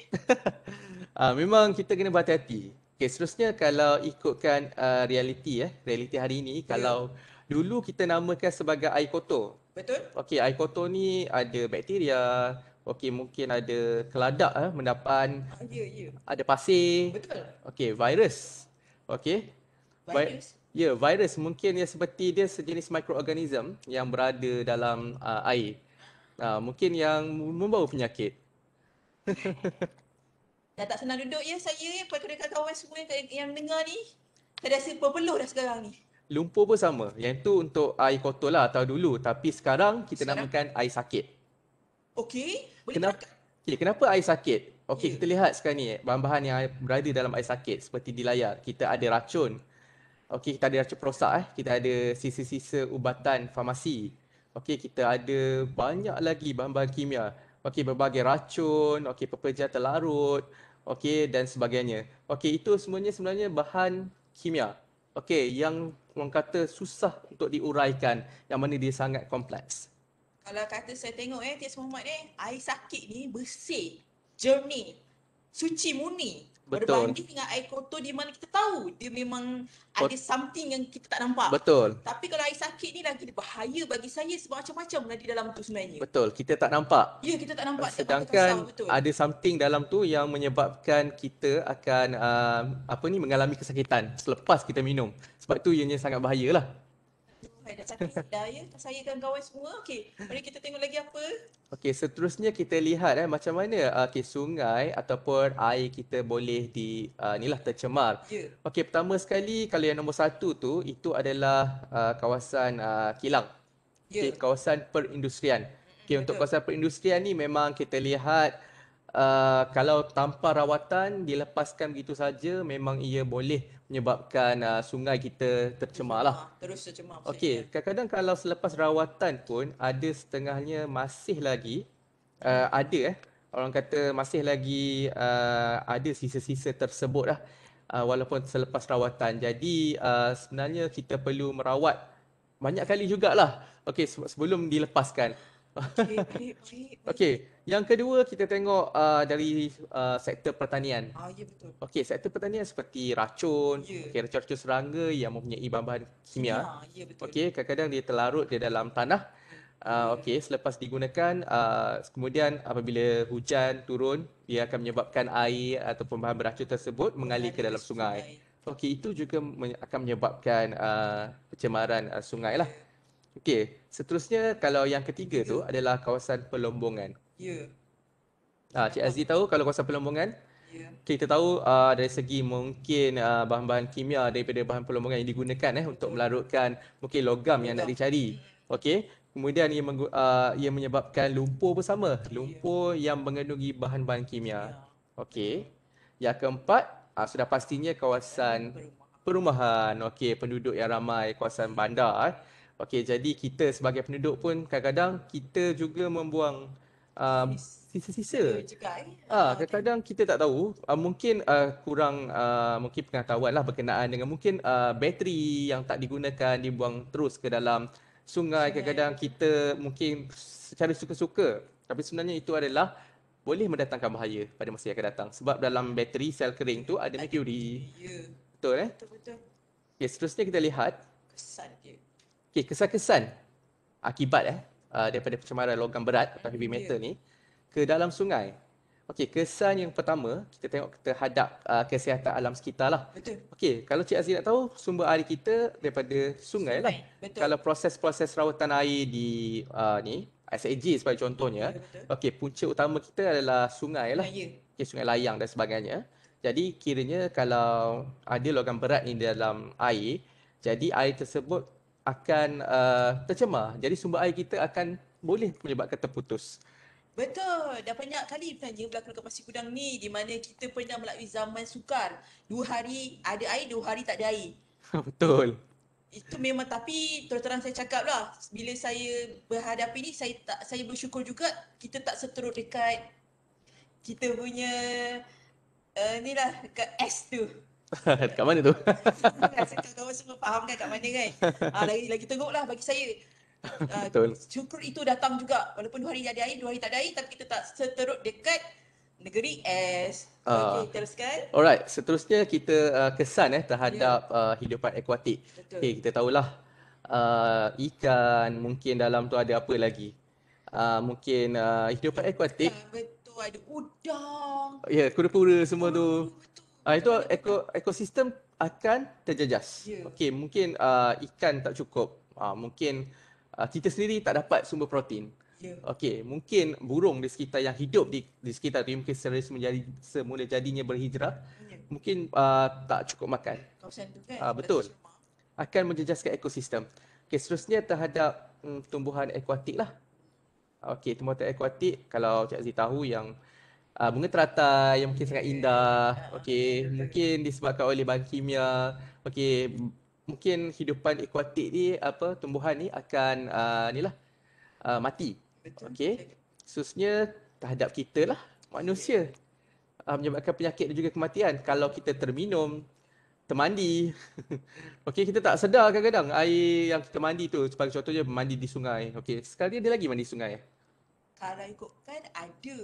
[SPEAKER 2] Memang kita kena berhati-hati. Okey, seterusnya kalau ikutkan realiti hari ini, kalau dulu kita namakan sebagai air kotor.
[SPEAKER 1] Betul.
[SPEAKER 2] Okey, air kotor ni ada bakteria, okey mungkin ada keladak mendapan, ada pasir.
[SPEAKER 1] Betul.
[SPEAKER 2] Okey, virus. Okey.
[SPEAKER 1] Virus.
[SPEAKER 2] Virus mungkin dia seperti dia sejenis mikroorganism yang berada dalam air. Mungkin yang membawa penyakit.
[SPEAKER 1] Dah tak senang duduk ya saya, kawan-kawan semua yang dengar ni. Saya rasa berpeluh dah sekarang ni.
[SPEAKER 2] Lumpur pun sama. Yang tu untuk air kotor lah atau dulu. Tapi sekarang kita namakan air sakit.
[SPEAKER 1] Okey.
[SPEAKER 2] Kenapa air sakit? Okey, kita lihat sekarang ni bahan-bahan yang berada dalam air sakit seperti di layar. Kita ada racun. Okey, kita ada racun perosak. Kita ada sisa-sisa ubatan farmasi. Okey, kita ada banyak lagi bahan-bahan kimia. Okey, berbagai racun, okey, pepeja terlarut, okey dan sebagainya. Okey, itu semuanya sebenarnya bahan kimia. Okey, yang orang kata susah untuk diuraikan, yang mana dia sangat kompleks.
[SPEAKER 1] Kalau kata saya tengok TS Muhammad air sakit ni bersih, jernih, suci murni.
[SPEAKER 2] Betul.
[SPEAKER 1] Berbanding dengan air kotor di mana kita tahu dia memang ada something yang kita tak nampak.
[SPEAKER 2] Betul.
[SPEAKER 1] Tapi kalau air sakit ni lagi bahaya bagi saya sebab macam-macam lah di dalam tu sebenarnya.
[SPEAKER 2] Betul, kita tak nampak.
[SPEAKER 1] Ya, kita tak nampak.
[SPEAKER 2] Sedangkan ada something dalam tu yang menyebabkan kita akan mengalami kesakitan selepas kita minum. Sebab tu ianya sangat bahayalah.
[SPEAKER 1] Dah sakit dah ya. Saya kawan-kawan semua. Okey, mari kita tengok lagi apa.
[SPEAKER 2] Okey, seterusnya kita lihat macam mana sungai ataupun air kita boleh tercemar.
[SPEAKER 1] Yeah.
[SPEAKER 2] Okey, pertama sekali kalau yang nombor satu tu itu adalah kawasan kilang. Okay, kawasan perindustrian. Okey, untuk kawasan perindustrian ni memang kita lihat kalau tanpa rawatan dilepaskan begitu saja memang ia boleh menyebabkan sungai kita tercemar lah.
[SPEAKER 1] Terus tercemar.
[SPEAKER 2] Okey, kadang-kadang kalau selepas rawatan pun ada setengahnya masih lagi orang kata masih lagi ada sisa-sisa tersebut lah walaupun selepas rawatan. Jadi sebenarnya kita perlu merawat banyak kali jugalah. Okey, sebelum dilepaskan.
[SPEAKER 1] Baik.
[SPEAKER 2] Okey, yang kedua kita tengok dari sektor pertanian.
[SPEAKER 1] Ya betul.
[SPEAKER 2] Okey, sektor pertanian seperti racun,
[SPEAKER 1] Ya.
[SPEAKER 2] okey, racun-racun serangga yang mempunyai bahan-bahan kimia.
[SPEAKER 1] Ya betul.
[SPEAKER 2] Okey, kadang-kadang dia terlarut di dalam tanah. Okey, selepas digunakan, kemudian apabila hujan turun, dia akan menyebabkan air ataupun bahan beracun tersebut mengalir ke dalam sungai. Okey, itu juga akan menyebabkan pencemaran sungai lah. Okey, seterusnya kalau yang ketiga tu adalah kawasan pelombongan.
[SPEAKER 1] Ya.
[SPEAKER 2] Cik Aziz tahu kalau kawasan pelombongan?
[SPEAKER 1] Ya.
[SPEAKER 2] Kita tahu dari segi mungkin bahan-bahan kimia daripada bahan pelombongan yang digunakan untuk melarutkan mungkin logam yang nak dicari. Okey. Kemudian ia menyebabkan lumpur bersama, lumpur yang mengandungi bahan-bahan kimia. Okey. Yang keempat, sudah pastinya kawasan perumahan. Okey, penduduk yang ramai, kawasan bandar. Okey, jadi kita sebagai penduduk pun kadang-kadang kita juga membuang sisa-sisa. Kadang-kadang kita tak tahu, mungkin kurang mungkin pengetahuan lah berkenaan dengan mungkin bateri yang tak digunakan dibuang terus ke dalam sungai. Kadang-kadang kita mungkin secara suka-suka, tapi sebenarnya itu adalah boleh mendatangkan bahaya pada masa yang akan datang. Sebab dalam bateri sel kering tu ada merkuri. Betul
[SPEAKER 1] Betul.
[SPEAKER 2] Okay, seterusnya kita lihat
[SPEAKER 1] Kesan dia.
[SPEAKER 2] okay, kesan-kesan akibat daripada pencemaran logam berat atau heavy metal ni ke dalam sungai. Okey, kesan yang pertama kita tengok terhadap kesihatan alam sekitar lah.
[SPEAKER 1] Betul.
[SPEAKER 2] Okey, kalau Cik Aziz nak tahu, sumber air kita daripada sungai lah.
[SPEAKER 1] Betul.
[SPEAKER 2] Kalau proses-proses rawatan air di ni SAG sebagai contohnya, okey, punca utama kita adalah sungai lah. Okey, Sungai Layang dan sebagainya. Jadi kiranya kalau ada logam berat ni dalam air, jadi air tersebut akan tercemar. Jadi sumber air kita akan boleh menyebabkan terputus.
[SPEAKER 1] Betul. Dah banyak kali sebenarnya berlaku dekat Pasir Gudang ni di mana kita pernah melalui zaman sukar. 2 hari ada air, 2 hari tak ada air.
[SPEAKER 2] Betul.
[SPEAKER 1] Itu memang, tapi terus terang saya cakap lah, bila saya berhadapi ni saya bersyukur juga kita tak seteruk dekat kita punya ni lah, dekat S tu.
[SPEAKER 2] Dekat mana tu?
[SPEAKER 1] Kawan semua faham kan kat mana kan? Lagi teruk lah bagi saya.
[SPEAKER 2] Betul.
[SPEAKER 1] Syukur itu datang juga. Walaupun 2 hari ada air, 2 hari tak ada air, tapi kita tak seteruk dekat negeri S. Okey, teruskan.
[SPEAKER 2] Alright, seterusnya kita kesan terhadap hidupan akuatik. Okay, kita tahulah ikan, mungkin dalam tu ada apa lagi. Mungkin hidupan akuatik.
[SPEAKER 1] Betul, ada udang.
[SPEAKER 2] Ya, kura-kura semua tu. Itu ekosistem akan terjejas. Okey, mungkin ikan tak cukup. Mungkin kita sendiri tak dapat sumber protein. Okey, mungkin burung di sekitar yang hidup di sekitar tu mungkin semula jadinya berhijrah, mungkin tak cukup makan.
[SPEAKER 1] Kawasan tu kan.
[SPEAKER 2] Betul. Akan menjejaskan ekosistem. Okey, seterusnya terhadap tumbuhan akuatik lah. Okey, tumbuhan akuatik kalau Cik Aziz tahu yang bunga teratai yang mungkin sangat indah. Okey, mungkin disebabkan oleh bahan kimia. Okey, mungkin hidupan akuatik ni tumbuhan ni akan mati. Okey. Khususnya terhadap kita lah, manusia. Menyebabkan penyakit dan juga kematian kalau kita terminum, termandi. Okey, kita tak sedar kadang-kadang air yang kita mandi tu, sebagai contohnya mandi di sungai. Okey, sekali ada lagi mandi sungai.
[SPEAKER 1] Kalau ikutkan ada.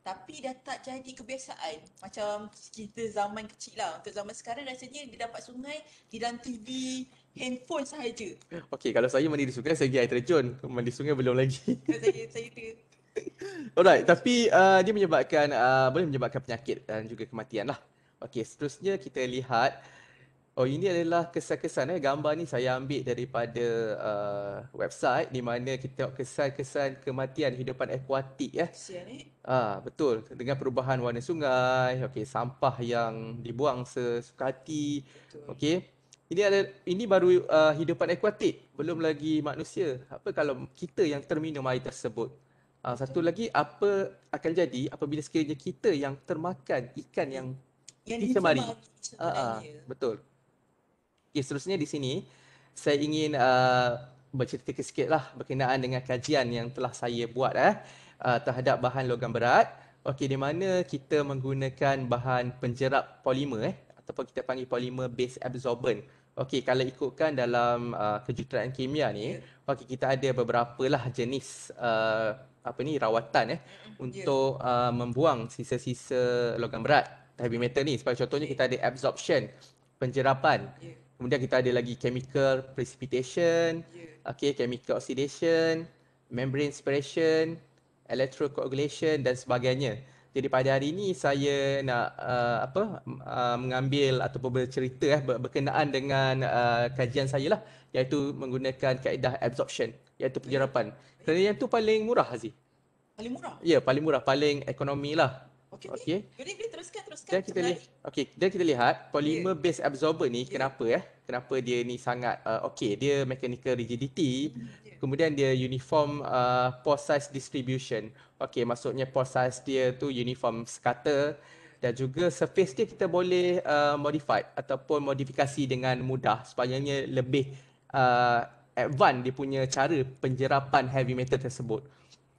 [SPEAKER 1] Tapi dah tak jadi kebiasaan. Macam kita zaman kecil lah. Untuk zaman sekarang rasanya dia dapat sungai di dalam TV, handphone sahaja.
[SPEAKER 2] Okey, kalau saya mandi di sungai, saya pergi air terjun. Mandi sungai belum lagi.
[SPEAKER 1] Saya tu.
[SPEAKER 2] Alright, tapi dia menyebabkan, boleh menyebabkan penyakit dan juga kematian lah. Okey, seterusnya kita lihat. Ini adalah kesan-kesan. Gambar ni saya ambil daripada website di mana kita tengok kesan-kesan kematian hidupan akuatik. Betul. Dengan perubahan warna sungai, sampah yang dibuang sesuka hati. Okey. Ini baru hidupan akuatik, belum lagi manusia. Apa kalau kita yang terminum air tersebut? Satu lagi, apa akan jadi apabila sekiranya kita yang termakan ikan yang dicemari? Betul. Okay, seterusnya di sini saya ingin bercerita sikit lah berkenaan dengan kajian yang telah saya buat terhadap bahan logam berat. Okey, di mana kita menggunakan bahan penjerap polimer ataupun kita panggil polimer base absorbent. Okey, kalau ikutkan dalam kejuruteraan kimia ni, okey, kita ada beberapa lah jenis rawatan untuk membuang sisa-sisa logam berat heavy metal ni. Sebagai contohnya kita ada absorption, penjerapan. Kemudian kita ada lagi chemical precipitation, okey, chemical oxidation, membrane separation, electrocoagulation dan sebagainya. Jadi pada hari ini saya nak mengambil ataupun bercerita berkenaan dengan kajian saya lah, iaitu menggunakan kaedah absorption, iaitu penyerapan. Kerana yang tu paling murah, Aziz.
[SPEAKER 1] Paling murah?
[SPEAKER 2] Ya, paling murah, paling ekonomi lah.
[SPEAKER 1] Okey. Boleh teruskan.
[SPEAKER 2] Dan kita lihat polymer based absorber ni kenapa kenapa dia ni sangat okey, dia mechanical rigidity, kemudian dia uniform pore size distribution. Okey, maksudnya pore size dia tu uniform scatter, dan juga surface dia kita boleh modified ataupun modifikasi dengan mudah supaya lebih advance dia punya cara penjerapan heavy metal tersebut.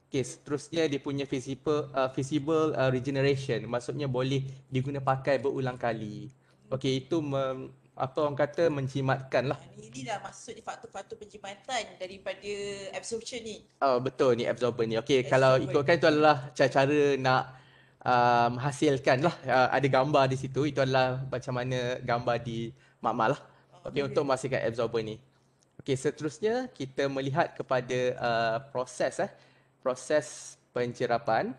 [SPEAKER 2] Okey, seterusnya dia punya feasible regeneration, maksudnya boleh diguna pakai berulang kali. Okey, itu orang kata menjimatkan lah.
[SPEAKER 1] Ini dah masuk di faktor-faktor penjimatan daripada absorption ni.
[SPEAKER 2] Oh, betul, ni absorber ni. Okey, kalau ikutkan itu adalah cara nak menghasilkan lah. Ada gambar di situ, itu adalah macam mana gambar di makmal lah. Okey, untuk menghasilkan absorber ni. Okey, seterusnya kita melihat kepada proses penjerapan.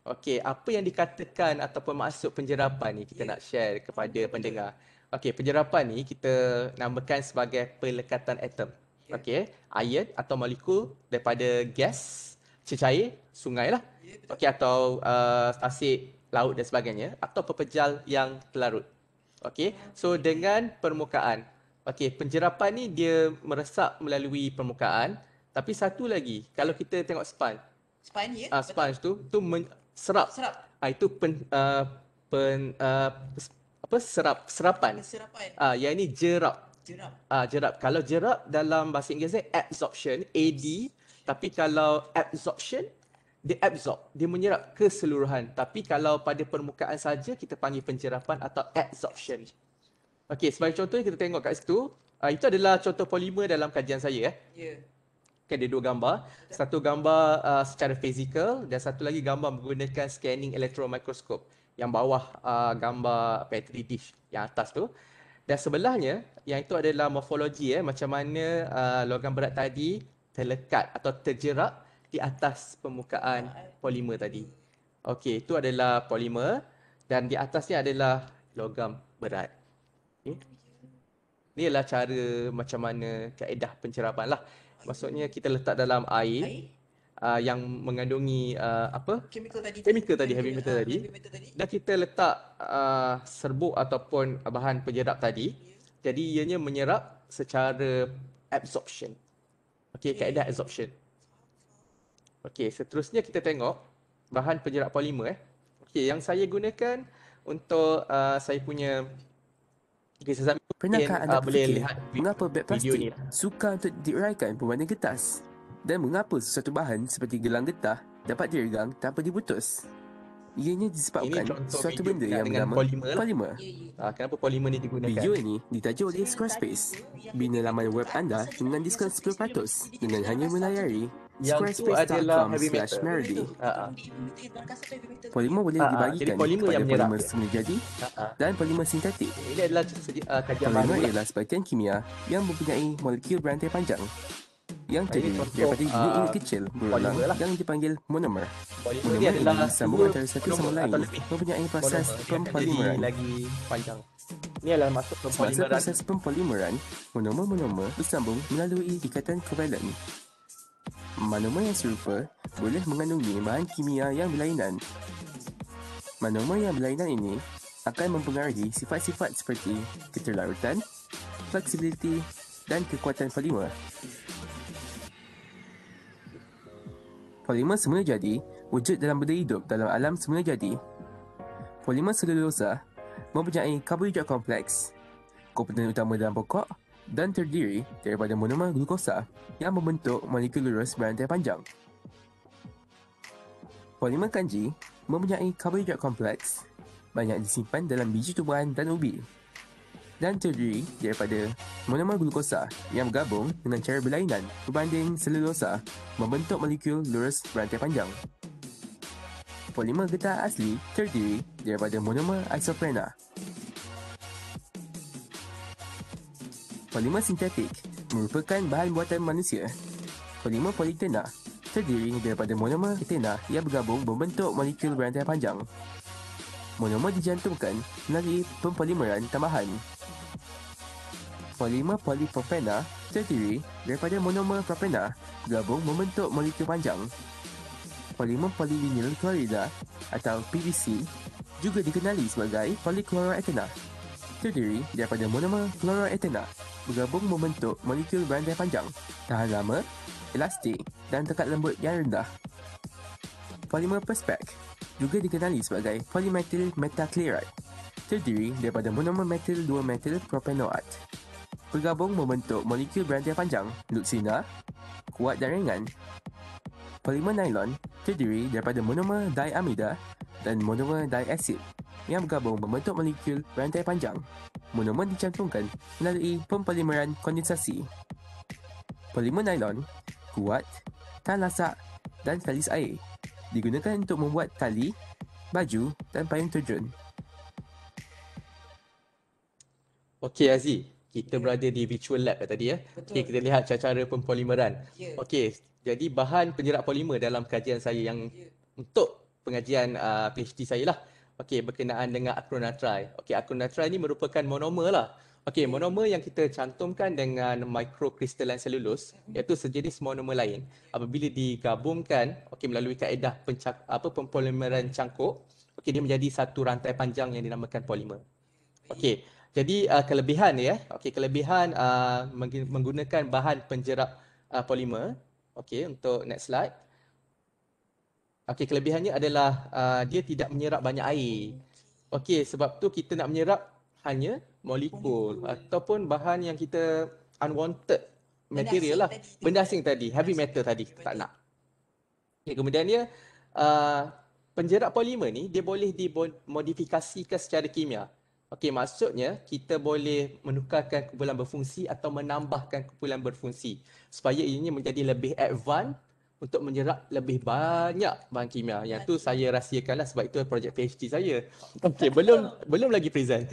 [SPEAKER 2] Okey, apa yang dikatakan ataupun maksud penjerapan ni kita nak share kepada pendengar. Okey, penjerapan ni kita namakan sebagai pelekatan atom. Okey, ion atau molekul daripada gas, cecair, sungai lah. Okey, atau tasik laut dan sebagainya, atau pepejal yang terlarut. Okey, so dengan permukaan. Okey, penjerapan ni dia meresap melalui permukaan. Tapi satu lagi, kalau kita tengok sponge. Sponge tu serap. Itu serapan. Yang ini jerap. Jerap. Kalau jerap dalam bahasa Inggerisnya absorption, AD. Tapi kalau absorption, dia absorb, dia menyerap keseluruhan. Tapi kalau pada permukaan saja kita panggil penjerapan atau absorption. Okey, sebagai contohnya kita tengok kat situ, itu adalah contoh polimer dalam kajian saya. Ada dua gambar. Satu gambar secara fizikal dan satu lagi gambar menggunakan scanning electron microscope. Yang bawah gambar Petri dish yang atas tu. Dan sebelahnya, yang itu adalah morfologi macam mana logam berat tadi terlekat atau terjerak di atas permukaan polimer tadi. Okey, itu adalah polimer dan di atasnya adalah logam berat. Okay. Ini adalah cara macam mana kaedah pencerapan lah. Maksudnya kita letak dalam air yang mengandungi chemical tadi, heavy metal tadi. Dan kita letak serbuk ataupun bahan penyerap tadi. Jadi ianya menyerap secara absorption. Okey, kaedah absorption. Okey, seterusnya kita tengok bahan penyerap polimer. Okey, yang saya gunakan untuk saya punya
[SPEAKER 13] pernahkah anda berfikir mengapa beg plastik sukar untuk diuraikan berwarna getas? Dan mengapa sesuatu bahan seperti gelang getah dapat diregang tanpa diputus? Ianya disebabkan suatu benda yang bernama polimer.
[SPEAKER 2] Kenapa polimer ni digunakan?
[SPEAKER 13] Video ini ditaja oleh Squarespace. Bina laman web anda dengan diskaun 10% dengan hanya melayari squarespace.com/Meredy. Polimer boleh dibagikan kepada polimer semula jadi dan polimer sintetik.
[SPEAKER 2] Ini adalah kajian
[SPEAKER 13] polimer ialah sebahagian kimia yang mempunyai molekul berantai panjang yang terdiri daripada unit-unit kecil berulang yang dipanggil monomer. Monomer ini sambung antara satu sama lain mempunyai proses pempolimeran.
[SPEAKER 2] Ini adalah masuk pempolimeran.
[SPEAKER 13] Semasa proses pempolimeran, monomer-monomer bersambung melalui ikatan kovalen. Monomer yang serupa boleh mengandungi bahan kimia yang berlainan. Monomer yang berlainan ini akan mempengaruhi sifat-sifat seperti keterlarutan, fleksibiliti dan kekuatan polimer. Polimer semula jadi wujud dalam benda hidup dalam alam semula jadi. Polimer selulosa mempunyai karbohidrat kompleks, komponen utama dalam pokok dan terdiri daripada monomer glukosa yang membentuk molekul lurus berantai panjang. Polimer kanji mempunyai karbohidrat kompleks, banyak disimpan dalam biji tumbuhan dan ubi. dan terdiri daripada monomer glukosa yang bergabung dengan cara berlainan berbanding selulosa membentuk molekul lurus berantai panjang. Polimer getah asli terdiri daripada monomer isoprena. Polimer sintetik merupakan bahan buatan manusia. Polimer politena terdiri daripada monomer etena yang bergabung membentuk molekul berantai panjang. Monomer dicantumkan melalui pempolimeran tambahan. Polimer polipropena terdiri daripada monomer propena bergabung membentuk molekul panjang. Polimer polyvinyl klorida atau PVC juga dikenali sebagai polychloroethena terdiri daripada monomer chloroethena bergabung membentuk molekul berantai panjang, tahan lama, elastik dan tekad lembut yang rendah. Polimer Perspex juga dikenali sebagai polymethyl metachloride terdiri daripada monomer metyl 2-metyl propanoat bergabung membentuk molekul berantai panjang, lutsina, kuat dan ringan. Polimer nylon terdiri daripada monomer diamida dan monomer diacid yang bergabung membentuk molekul berantai panjang. Monomer dicantumkan melalui pempolimeran kondensasi. Polimer nylon kuat, tahan lasak dan kalis air. Digunakan untuk membuat tali, baju dan payung terjun.
[SPEAKER 2] Okey Aziz, kita berada di virtual lab tadi ya. Okey, kita lihat cara-cara pempolimeran. Okey, jadi bahan penjerat polimer dalam kajian saya yang untuk pengajian PhD saya lah. Okey, berkenaan dengan acrylonitrile. Okey, acrylonitrile ni merupakan monomer lah. Okey, monomer yang kita cantumkan dengan microcrystalline cellulose iaitu sejenis monomer lain. Apabila digabungkan melalui kaedah pempolimeran cangkuk, dia menjadi satu rantai panjang yang dinamakan polimer. Okey, jadi kelebihan ya. Okey, kelebihan menggunakan bahan penjerat polimer. Okey, untuk next slide. Okey, kelebihannya adalah dia tidak menyerap banyak air. Okey, sebab tu kita nak menyerap hanya molekul ataupun bahan yang kita unwanted material lah. Benda asing tadi, heavy metal tadi kita tak nak. Okay, kemudiannya penjerat polimer ni dia boleh dimodifikasikan secara kimia. Okey, maksudnya kita boleh menukarkan kumpulan berfungsi atau menambahkan kumpulan berfungsi supaya ianya menjadi lebih advance untuk menyerap lebih banyak bahan kimia. Yang tu saya rahsiakanlah sebab itu projek PhD saya. Okey, belum lagi present.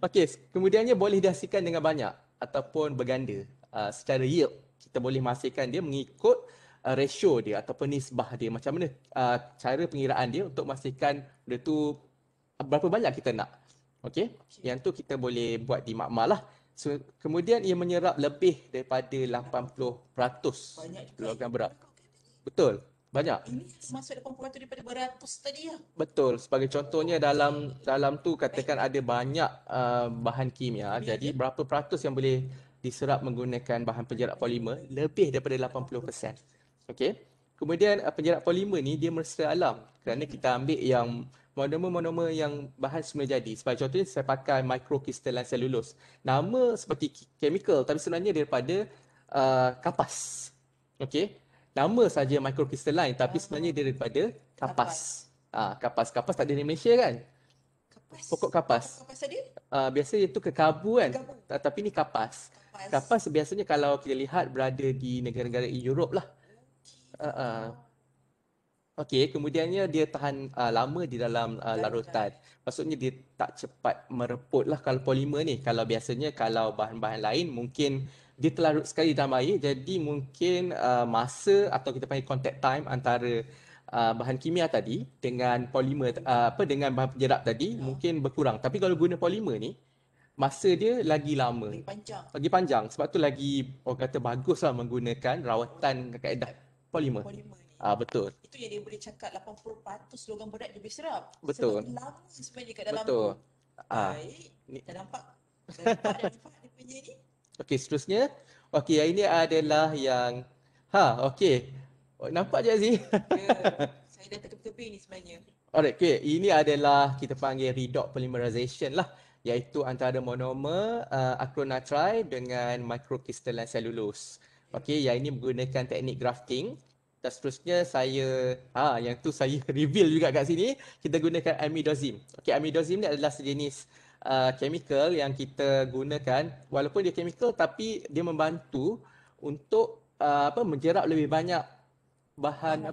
[SPEAKER 2] Okey, kemudiannya boleh dihasilkan dengan banyak ataupun berganda. Secara yield kita boleh menghasilkan dia mengikut ratio dia ataupun nisbah dia. Macam mana cara pengiraan dia untuk memastikan dia tu berapa banyak kita nak. Okey, yang tu kita boleh buat di makmal lah. So, kemudian ia menyerap lebih daripada 80% logam berat. Betul, banyak.
[SPEAKER 1] Ini masuk 80% daripada beratus tadi ya?
[SPEAKER 2] Betul, sebagai contohnya dalam tu katakan ada banyak bahan kimia, jadi berapa peratus yang boleh diserap menggunakan bahan penjerat polimer? Lebih daripada 80%. Okey. Kemudian penjerat polimer ni dia mesra alam kerana kita ambil yang monomer-monomer yang bahan semula jadi. Sebagai contohnya saya pakai microcrystalline cellulose. Nama seperti chemical tapi sebenarnya daripada kapas. Okey. Nama saja microcrystalline tapi sebenarnya dia daripada kapas. Kapas tak ada di Malaysia kan? Pokok kapas.
[SPEAKER 1] Kapas tadi?
[SPEAKER 2] Biasanya itu kekabu kan? Tapi ni kapas. Kapas biasanya kalau kita lihat berada di negara-negara Europe lah. Okey, kemudiannya dia tahan lama di dalam larutan. Maksudnya dia tak cepat mereput lah kalau polimer ni. Kalau biasanya kalau bahan-bahan lain mungkin dia terlarut sekali dalam air, jadi mungkin masa atau kita panggil contact time antara bahan kimia tadi dengan polimer dengan bahan penjerat tadi mungkin berkurang. Tapi kalau guna polimer ni masa dia lagi lama. Lagi panjang. Sebab tu lagi orang kata baguslah menggunakan rawatan kaedah polimer. Betul.
[SPEAKER 1] Itu yang dia boleh cakap 80% logam berat dia boleh serap.
[SPEAKER 2] Betul.
[SPEAKER 1] Sebab lama sebenarnya kat dalam
[SPEAKER 2] betul.
[SPEAKER 1] Baik. Dah nampak dia punya ni.
[SPEAKER 2] Okey, seterusnya. Okey, yang ini adalah yang okey. Nampak je Aziz?
[SPEAKER 1] Saya dah terkebir ni sebenarnya.
[SPEAKER 2] Alright, okey. Ini adalah kita panggil redox polymerization lah, iaitu antara monomer acrylonitrile dengan microcrystalline cellulose. Okey, yang ini menggunakan teknik grafting. Dan seterusnya saya yang tu saya reveal juga kat sini, kita gunakan amidozim. Okey, amidozim ni adalah sejenis chemical yang kita gunakan, walaupun dia chemical tapi dia membantu untuk menjerap lebih banyak bahan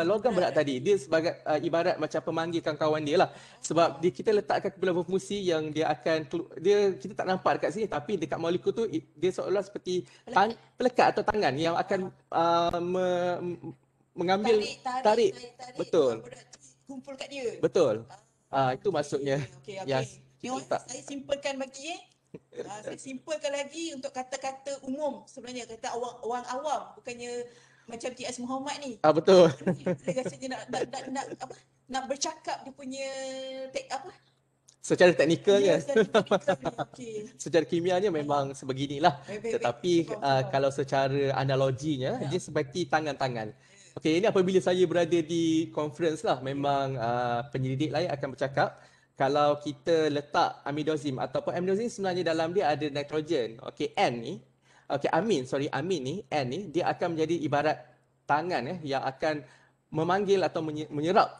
[SPEAKER 2] logam berat tadi. Dia sebagai ibarat macam pemanggil kawan-kawan dia lah. Sebab kita letakkan ke beberapa fungsi yang dia akan kita tak nampak dekat sini, tapi dekat molekul tu dia seolah seperti pelekat atau tangan yang akan mengambil tarik. Betul.
[SPEAKER 1] Kumpul kat dia.
[SPEAKER 2] Betul. Itu maksudnya.
[SPEAKER 1] Okey.
[SPEAKER 2] Yang
[SPEAKER 1] Saya simpulkan bagi saya simpulkan lagi untuk kata-kata umum sebenarnya, kata orang awam, bukannya macam TS Muhammad ni.
[SPEAKER 2] Betul.
[SPEAKER 1] Dia rasanya nak bercakap dia punya
[SPEAKER 2] secara teknikalnya.
[SPEAKER 1] Okay.
[SPEAKER 2] Secara kimianya memang sebeginilah. Tetapi kalau secara analoginya dia seperti tangan-tangan. Okey, ini apabila saya berada di conference lah, memang penyelidik lain akan bercakap. Kalau kita letak amidozim ataupun amidozim sebenarnya dalam dia ada nitrogen. Okey, N ni. Okey, amin ni, N ni, dia akan menjadi ibarat tangan yang akan memanggil atau menyerap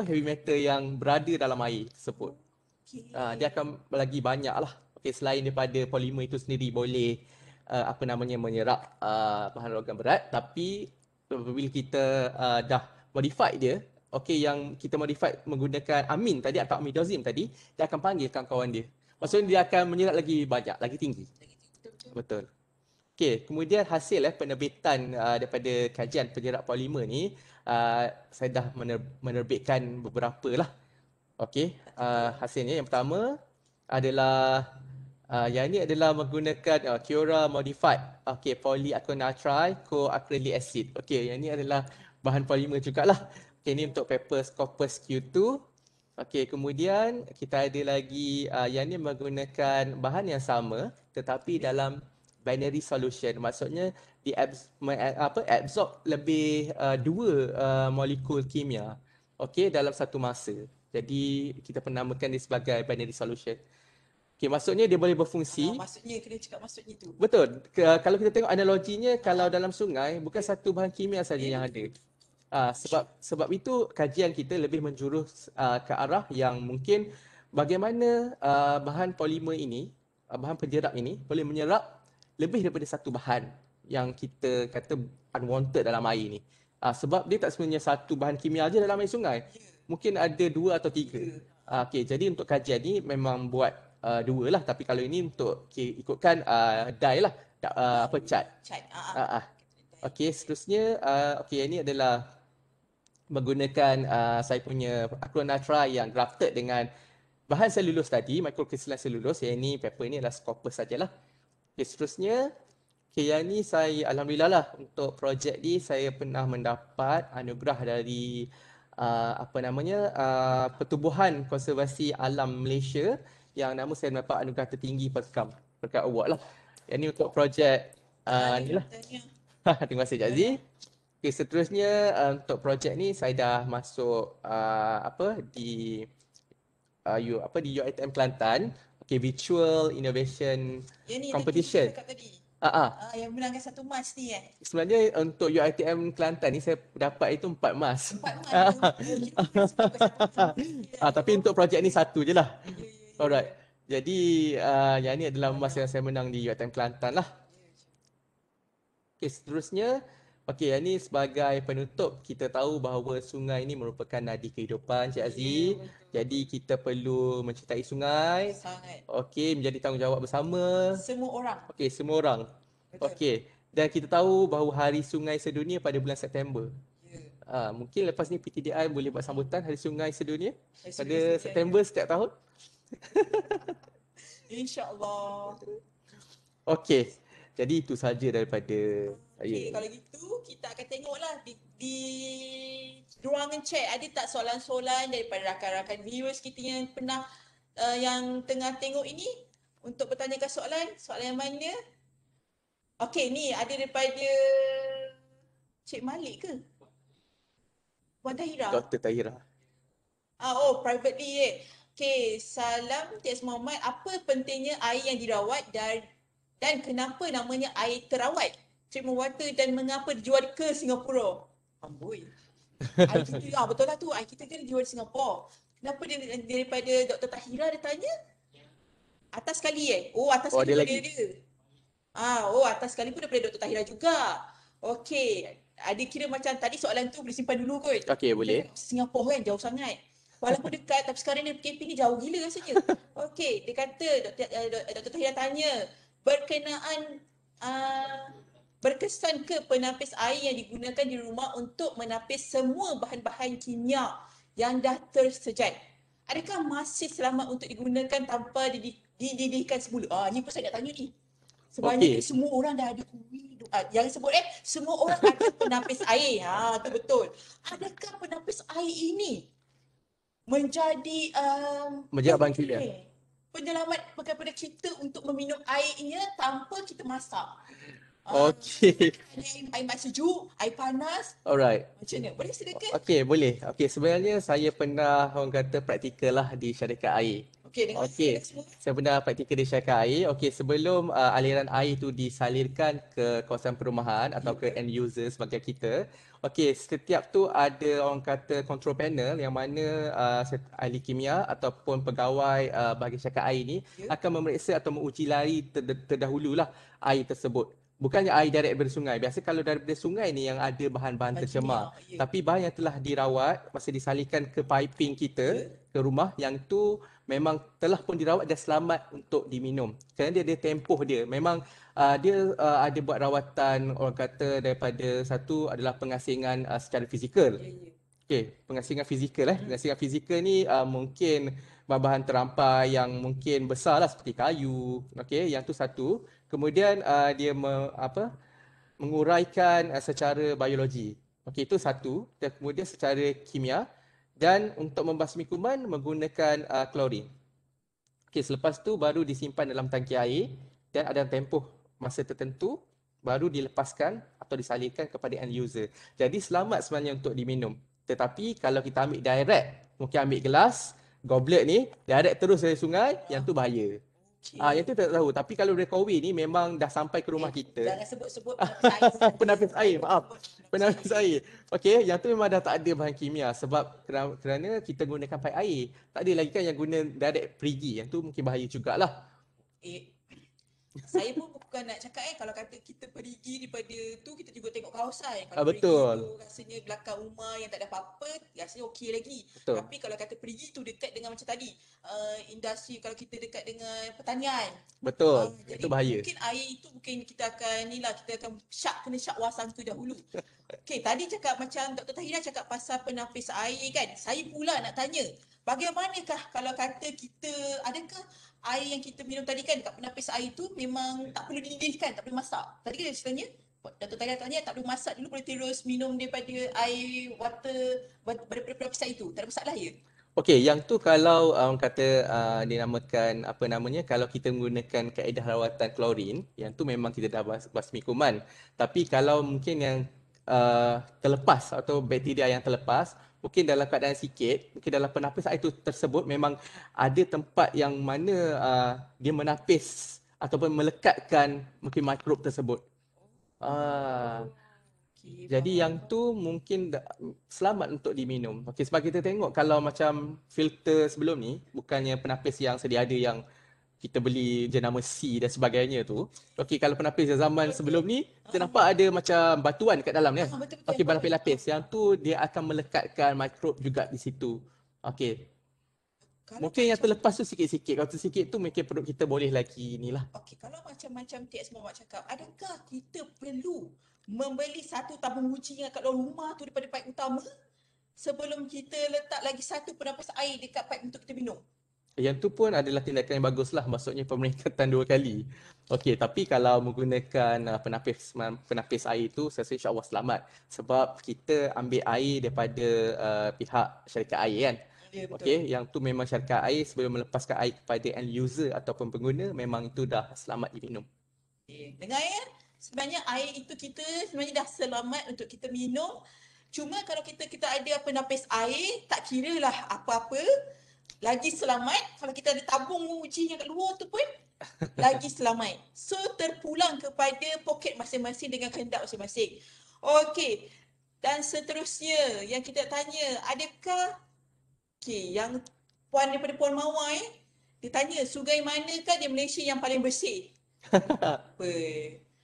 [SPEAKER 2] heavy metal yang berada dalam air tersebut. Dia akan lagi banyak lah. Okey, selain daripada polimer itu sendiri boleh menyerap bahan logam berat, tapi apabila kita dah modify dia, okey, yang kita modify menggunakan amin tadi atau amidozim tadi, dia akan panggil kawan-kawan dia. Maksudnya dia akan menyerap lagi banyak, lagi tinggi. Betul. Okey, kemudian hasil penerbitan daripada kajian penyerap polimer ni, saya dah menerbitkan beberapa lah. Okey, hasilnya yang pertama adalah yang ini adalah menggunakan Cura modified polyacrylonitrile coacrylic acid. Okey, yang ini adalah bahan polimer jugalah. Okey, ini untuk paper Scopus Q2. Okey, kemudian kita ada lagi yang ini menggunakan bahan yang sama tetapi dalam binary solution. Maksudnya absorb lebih dua molekul kimia dalam satu masa. Jadi kita penamakan dia sebagai binary solution. Okey, maksudnya dia boleh berfungsi.
[SPEAKER 1] Maksudnya kena cakap maksudnya tu.
[SPEAKER 2] Betul. Kalau kita tengok analoginya, kalau dalam sungai bukan satu bahan kimia saja yang ada. Sebab itu kajian kita lebih menjurus ke arah yang mungkin bagaimana bahan polimer ini, bahan penjerap ini boleh menyerap lebih daripada satu bahan yang kita kata unwanted dalam air ni. Sebab dia tak sebenarnya satu bahan kimia aja dalam air sungai. Mungkin ada dua atau tiga. Okey, jadi untuk kajian ni memang buat dua lah, tapi kalau ini untuk ikutkan dye lah, cat. Okey, seterusnya ini adalah menggunakan saya punya acrylonitrile yang grafted dengan bahan selulose tadi, mikrokristalan selulose. Yang ini paper ni adalah Scopus sajalah. Okay, seterusnya, yang ni saya alhamdulillah lah untuk projek ni saya pernah mendapat anugerah dari Pertubuhan Konservasi Alam Malaysia, yang nama saya mendapat anugerah tertinggi Perkam Award lah. Yang ni untuk projek ni lah. Terima kasih Cik Aziz. Okay, seterusnya untuk projek ni saya dah masuk di UiTM Kelantan. Okay, Virtual Innovation Competition.
[SPEAKER 1] Yang menangkan 1 emas ni
[SPEAKER 2] Sebenarnya untuk UiTM Kelantan ni saya dapat itu 4 emas. 4 emas. Tapi untuk projek ni 1 je lah. Alright. Jadi yang ni adalah emas yang saya menang di UiTM Kelantan lah. Okay, seterusnya. Okey, yang ni sebagai penutup, kita tahu bahawa sungai ini merupakan nadi kehidupan, Cik Aziz. Jadi kita perlu mencintai sungai. Okey, menjadi tanggungjawab bersama.
[SPEAKER 1] Semua orang.
[SPEAKER 2] Okey, semua orang. Okey, dan kita tahu bahawa Hari Sungai Sedunia pada bulan September. Mungkin lepas ni PTDI boleh buat sambutan Hari Sungai Sedunia pada September setiap tahun.
[SPEAKER 1] InsyaAllah.
[SPEAKER 2] Okey, jadi itu saja daripada
[SPEAKER 1] Okay, kalau gitu kita akan tengoklah di ruangan chat ada tak soalan-soalan daripada rakan-rakan viewers kita yang pernah yang tengah tengok ini untuk bertanyakan soalan yang mana. Okey, ni ada daripada Cik Malik ke? Puan Tahira?
[SPEAKER 2] Dr. Tahira.
[SPEAKER 1] Privately Okey, salam TS Muhammad. Apa pentingnya air yang dirawat dan kenapa namanya air terawat? Treatment water dan mengapa dijual ke Singapura? Amboi. Air kita, betul lah tu. Air kita kan dijual di Singapura. Kenapa daripada Dr. Tahira dia tanya? Atas sekali Oh, atas
[SPEAKER 2] Oh,
[SPEAKER 1] sekali
[SPEAKER 2] ada
[SPEAKER 1] daripada
[SPEAKER 2] lagi.
[SPEAKER 1] dia. Atas sekali pun daripada Dr. Tahira juga. Okey. Ada kira macam tadi soalan tu boleh simpan dulu kot.
[SPEAKER 2] Okey, boleh.
[SPEAKER 1] Singapura kan jauh sangat. Walaupun dekat tapi sekarang ni PKP ni jauh gila rasanya. Okey, dia kata Dr. Tahira tanya berkenaan berkesan ke penapis air yang digunakan di rumah untuk menapis semua bahan-bahan kimia yang dah tersejat. Adakah masih selamat untuk digunakan tanpa dididihkan semula? Ni pun saya nak tanya ni. Sebenarnya ni semua orang dah ada yang sebut semua orang ada penapis air. Tu betul. Adakah penapis air ini menjadi
[SPEAKER 2] bahan kimia
[SPEAKER 1] penyelamat kepada kita untuk meminum airnya tanpa kita masak?
[SPEAKER 2] Okey.
[SPEAKER 1] Air sejuk, air panas.
[SPEAKER 2] Alright.
[SPEAKER 1] Macam mana? Boleh silakan?
[SPEAKER 2] Okey, boleh. Okey, sebenarnya saya pernah orang kata praktikal lah di syarikat air. Okey, saya pernah praktikal di syarikat air. Okey, sebelum aliran air tu disalirkan ke kawasan perumahan atau ke end user sebagai kita. Okey, setiap tu ada orang kata control panel yang mana ahli kimia ataupun pegawai bagi syarikat air ni akan memeriksa atau menguji lari terdahululah air tersebut. Bukannya air direct daripada sungai. Biasa kalau daripada sungai ni yang ada bahan-bahan tercemar. Tapi bahan yang telah dirawat, masa disalurkan ke piping kita, ke rumah, yang tu memang telah pun dirawat dan selamat untuk diminum. Kerana dia ada tempoh dia. Memang dia ada buat rawatan, orang kata daripada satu adalah pengasingan secara fizikal. Okey, pengasingan fizikal Pengasingan fizikal ni mungkin bahan-bahan terampai yang mungkin besar lah seperti kayu. Okey, yang tu satu. Kemudian dia menguraikan secara biologi. Okey, itu satu. Dan kemudian secara kimia dan untuk membasmi kuman menggunakan klorin. Okey, selepas tu baru disimpan dalam tangki air dan ada tempoh masa tertentu baru dilepaskan atau disalurkan kepada end user. Jadi selamat sebenarnya untuk diminum. Tetapi kalau kita ambil direct, mungkin ambil gelas, goblet ni direct terus dari sungai, yang tu bahaya. Yang tu tak tahu. Tapi kalau recovery ni memang dah sampai ke rumah kita.
[SPEAKER 1] Jangan sebut-sebut penapis air.
[SPEAKER 2] Penapis air, maaf. Penapis air. Okey, yang tu memang dah tak ada bahan kimia sebab kerana kita gunakan paip air. Tak ada lagi kan yang guna direct perigi. Yang tu mungkin bahaya jugalah.
[SPEAKER 1] Saya pun bukan nak cakap kalau kata kita pergi daripada tu kita juga tengok kawasan. Kalau
[SPEAKER 2] betul.
[SPEAKER 1] pergi tu rasanya belakang rumah yang tak ada apa-apa, rasanya okey lagi.
[SPEAKER 2] Betul.
[SPEAKER 1] Tapi kalau kata pergi tu dekat dengan macam tadi, industri, kalau kita dekat dengan pertanian.
[SPEAKER 2] Betul.
[SPEAKER 1] Jadi
[SPEAKER 2] itu bahaya.
[SPEAKER 1] Mungkin air itu mungkin kita akan kita akan kena syak wasan tu dahulu. Okey, tadi cakap macam Dr. Tahira cakap pasal penapis air kan. Saya pula nak tanya, bagaimanakah kalau kata kita, adakah air yang kita minum tadi kan dekat penapis air tu memang tak perlu dididihkan, tak perlu masak. Tadi kan ceritanya Dr. Tahira tanya tak perlu masak dulu, boleh terus minum daripada air daripada penapis air tu. Tak ada masalah ya?
[SPEAKER 2] Okey, yang tu kalau orang kata dinamakan apa namanya, kalau kita menggunakan kaedah rawatan klorin, yang tu memang kita dah basmi kuman. Tapi kalau mungkin yang terlepas atau bakteria yang terlepas, mungkin dalam keadaan sikit, mungkin dalam penapis air itu tersebut memang ada tempat yang mana dia menapis ataupun melekatkan mungkin mikrob tersebut. Jadi yang tu mungkin selamat untuk diminum. Okey, sebab kita tengok kalau macam filter sebelum ni, bukannya penapis yang sedia ada yang kita beli jenama C dan sebagainya tu. Okey, kalau penapis zaman sebelum ni, kita nampak ada macam batuan kat dalam ni. Okey, berlapis-lapis. Yang tu dia akan melekatkan mikrob juga di situ. Okey. Mungkin yang terlepas tu sikit-sikit. Kalau tu sikit tu mungkin perut kita boleh lagi ni lah.
[SPEAKER 1] Okey, kalau macam-macam TX Muhammad cakap, adakah kita perlu membeli satu tabung uji yang kat dalam rumah tu daripada paip utama sebelum kita letak lagi satu penapis air dekat paip untuk kita minum?
[SPEAKER 2] Yang tu pun adalah tindakan yang bagus lah. Maksudnya pemeringkatan 2 kali. Okey, tapi kalau menggunakan penapis air tu, saya rasa insyaAllah selamat. Sebab kita ambil air daripada pihak syarikat air kan.
[SPEAKER 1] Ya,
[SPEAKER 2] okey, yang tu memang syarikat air sebelum melepaskan air kepada end user ataupun pengguna, memang itu dah selamat diminum.
[SPEAKER 1] Okay. Dengar ya, sebenarnya air itu kita sebenarnya dah selamat untuk kita minum. Cuma kalau kita ada penapis air, tak kira lah apa-apa, lagi selamat. Kalau kita ada tabung uji yang kat luar tu pun lagi selamat. So terpulang kepada poket masing-masing dengan kehendak masing-masing. Okey. Dan seterusnya yang kita tanya, adakah Okey, yang puan daripada Puan Mawar dia tanya sungai manakah di Malaysia yang paling bersih? Apa?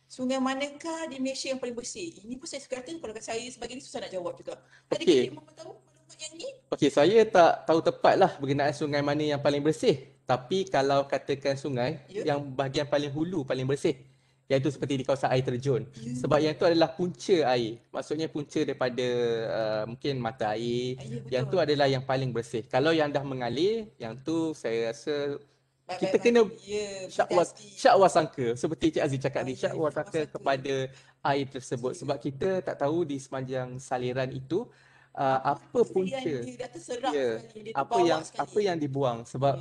[SPEAKER 1] Sungai manakah di Malaysia yang paling bersih? Ini pun saya kata kalau saya sebagai ni susah nak jawab juga. Adakah
[SPEAKER 2] Okey.
[SPEAKER 1] Cik Mama tahu maklumat yang ni?
[SPEAKER 2] Okey, saya tak tahu tepatlah berkenaan sungai mana yang paling bersih. Tapi kalau katakan sungai, yang bahagian paling hulu paling bersih. Iaitu seperti di kawasan air terjun. Sebab yang tu adalah punca air. Maksudnya punca daripada mungkin mata air. Yang tu adalah yang paling bersih. Kalau yang dah mengalir, yang tu saya rasa kita kena syakwasangka. Seperti Cik Aziz cakap ni, syakwasangka kepada air tersebut. Sebab kita tak tahu di sepanjang saliran itu apa punca, apa yang dibuang. Sebab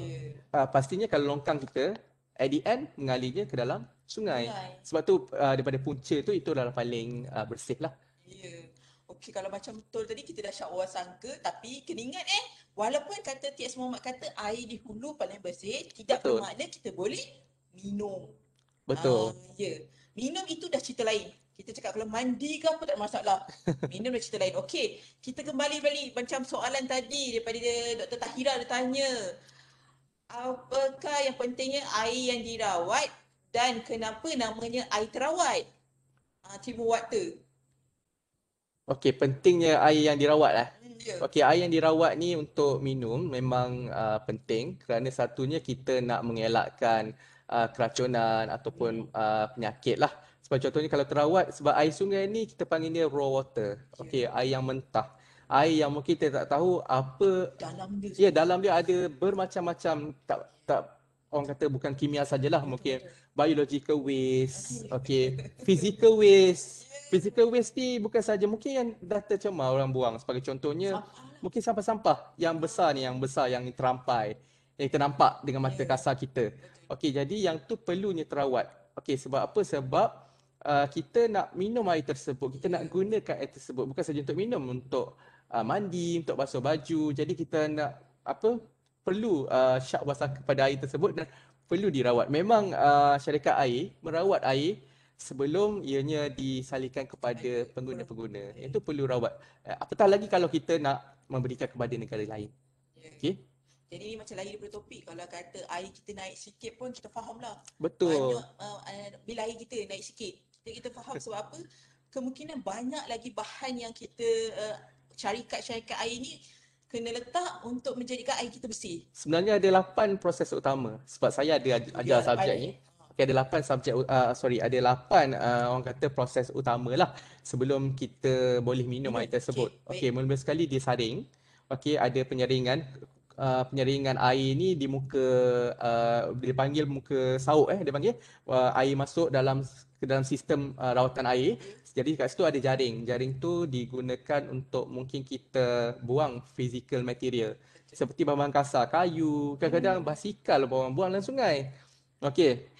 [SPEAKER 2] pastinya kalau longkang kita at the end mengalirnya ke dalam sungai. Sebab tu daripada punca tu itu adalah paling bersih lah.
[SPEAKER 1] Ya. Okey, kalau macam betul tadi kita dah sangka, tapi kena ingat walaupun kata TS Muhammad kata air di hulu paling bersih, tidak bermakna kita boleh minum.
[SPEAKER 2] Betul.
[SPEAKER 1] Ya. Minum itu dah cerita lain. Kita cakap kalau mandi ke apa tak ada masalah. Minum dah cerita lain. Okey, kita kembali balik macam soalan tadi daripada Dr. Tahira dia tanya. Apakah yang pentingnya air yang dirawat dan kenapa namanya air terawat? Cik Water.
[SPEAKER 2] Okey, pentingnya air yang dirawat lah. Okey, air yang dirawat ni untuk minum memang penting kerana satunya kita nak mengelakkan keracunan ataupun penyakit lah. Sebab contohnya kalau terawat, sebab air sungai ni kita panggil dia raw water. Okey, air yang mentah. Air yang mungkin kita tak tahu apa dalam dia ada bermacam-macam, tak orang kata bukan kimia sajalah, mungkin biological waste, okey, physical waste. Physical waste ni bukan saja mungkin yang dah tercemar orang buang. Sebagai contohnya, mungkin sampah-sampah yang besar ni, yang terampai, yang kita nampak dengan mata kasar kita. Okey, jadi yang tu perlunya terawat. Okey, sebab apa? Sebab kita nak minum air tersebut, kita nak gunakan air tersebut bukan saja untuk minum, untuk mandi, untuk basuh baju. Jadi kita nak perlu syakwasangka kepada air tersebut dan perlu dirawat. Memang syarikat air merawat air sebelum ianya disalurkan kepada pengguna-pengguna. Itu perlu rawat. Apatah lagi kalau kita nak memberikan kepada negara lain. Okey.
[SPEAKER 1] Jadi ni macam lagi daripada topik. Kalau kata air kita naik sikit pun kita faham lah.
[SPEAKER 2] Betul.
[SPEAKER 1] Bila air kita naik sikit, kita faham sebab apa? Kemungkinan banyak lagi bahan yang kita syarikat air ni kena letak untuk menjadikan air kita bersih.
[SPEAKER 2] Sebenarnya ada 8 proses utama. Sebab saya ada ajar subjek ni. Ada 8 subjek, ada 8 orang kata proses utama lah sebelum kita boleh minum air tersebut. Okey, mula-mula sekali dia saring. Okey, ada penyaringan. Penyaringan air ni di muka, dia panggil muka sauk dia panggil. Air masuk ke dalam sistem rawatan air. Jadi kat situ ada jaring. Jaring tu digunakan untuk mungkin kita buang physical material. Seperti bahan kasar, kayu, kadang-kadang basikal orang buang dalam sungai. Okey.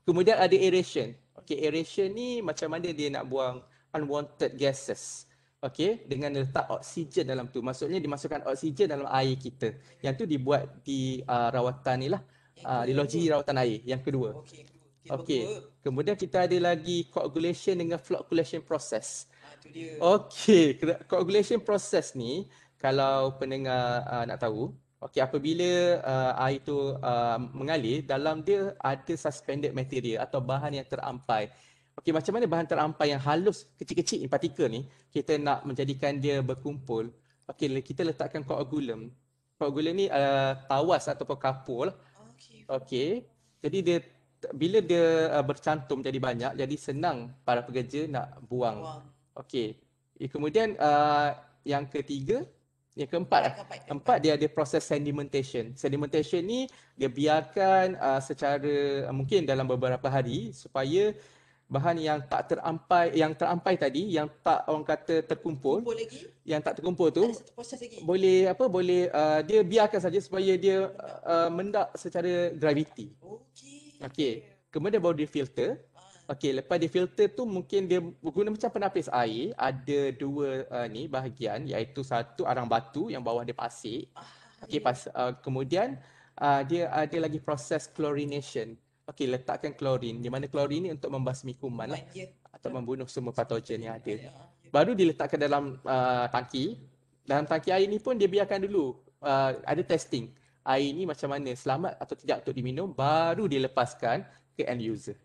[SPEAKER 2] Kemudian ada aeration. Okey, aeration ni macam mana dia nak buang unwanted gases. Okey, dengan letak oksigen dalam tu. Maksudnya dimasukkan oksigen dalam air kita. Yang tu dibuat di rawatan ni lah. Di loji rawatan air. Yang kedua. Okey. Kemudian kita ada lagi coagulation dengan flocculation process. Okey, coagulation process ni kalau pendengar nak tahu, okey, apabila air tu mengalir, dalam dia ada suspended material atau bahan yang terampai. Okey, macam mana bahan terampai yang halus, kecil-kecil ni, partikel ni, kita nak menjadikan dia berkumpul. Okey, kita letakkan coagulum. Coagulum ni tawas ataupun kapur lah. Okey, jadi bila dia bercantum jadi banyak, jadi senang para pekerja nak buang. Okey, kemudian yang ketiga, yang keempat dia ada proses sedimentation. Sedimentation ni dia biarkan secara mungkin dalam beberapa hari supaya bahan yang terampai tadi, yang tak orang kata terkumpul, yang tak terkumpul tu boleh dia biarkan saja supaya dia mendak secara graviti. Okey. Kemudian baru dia filter. Okey, lepas dia filter tu mungkin dia guna macam penapis air, ada dua bahagian, iaitu satu arang batu yang bawah dia pasir. Okey, kemudian dia ada lagi proses chlorination. Okey, letakkan klorin. Di mana klorin ni untuk membasmi kuman lah, atau membunuh semua patogen yang ada. Baru diletakkan dalam tangki. Dalam tangki air ni pun dia biarkan dulu. ada testing. Air ni macam mana, selamat atau tidak untuk diminum, baru dilepaskan ke end user.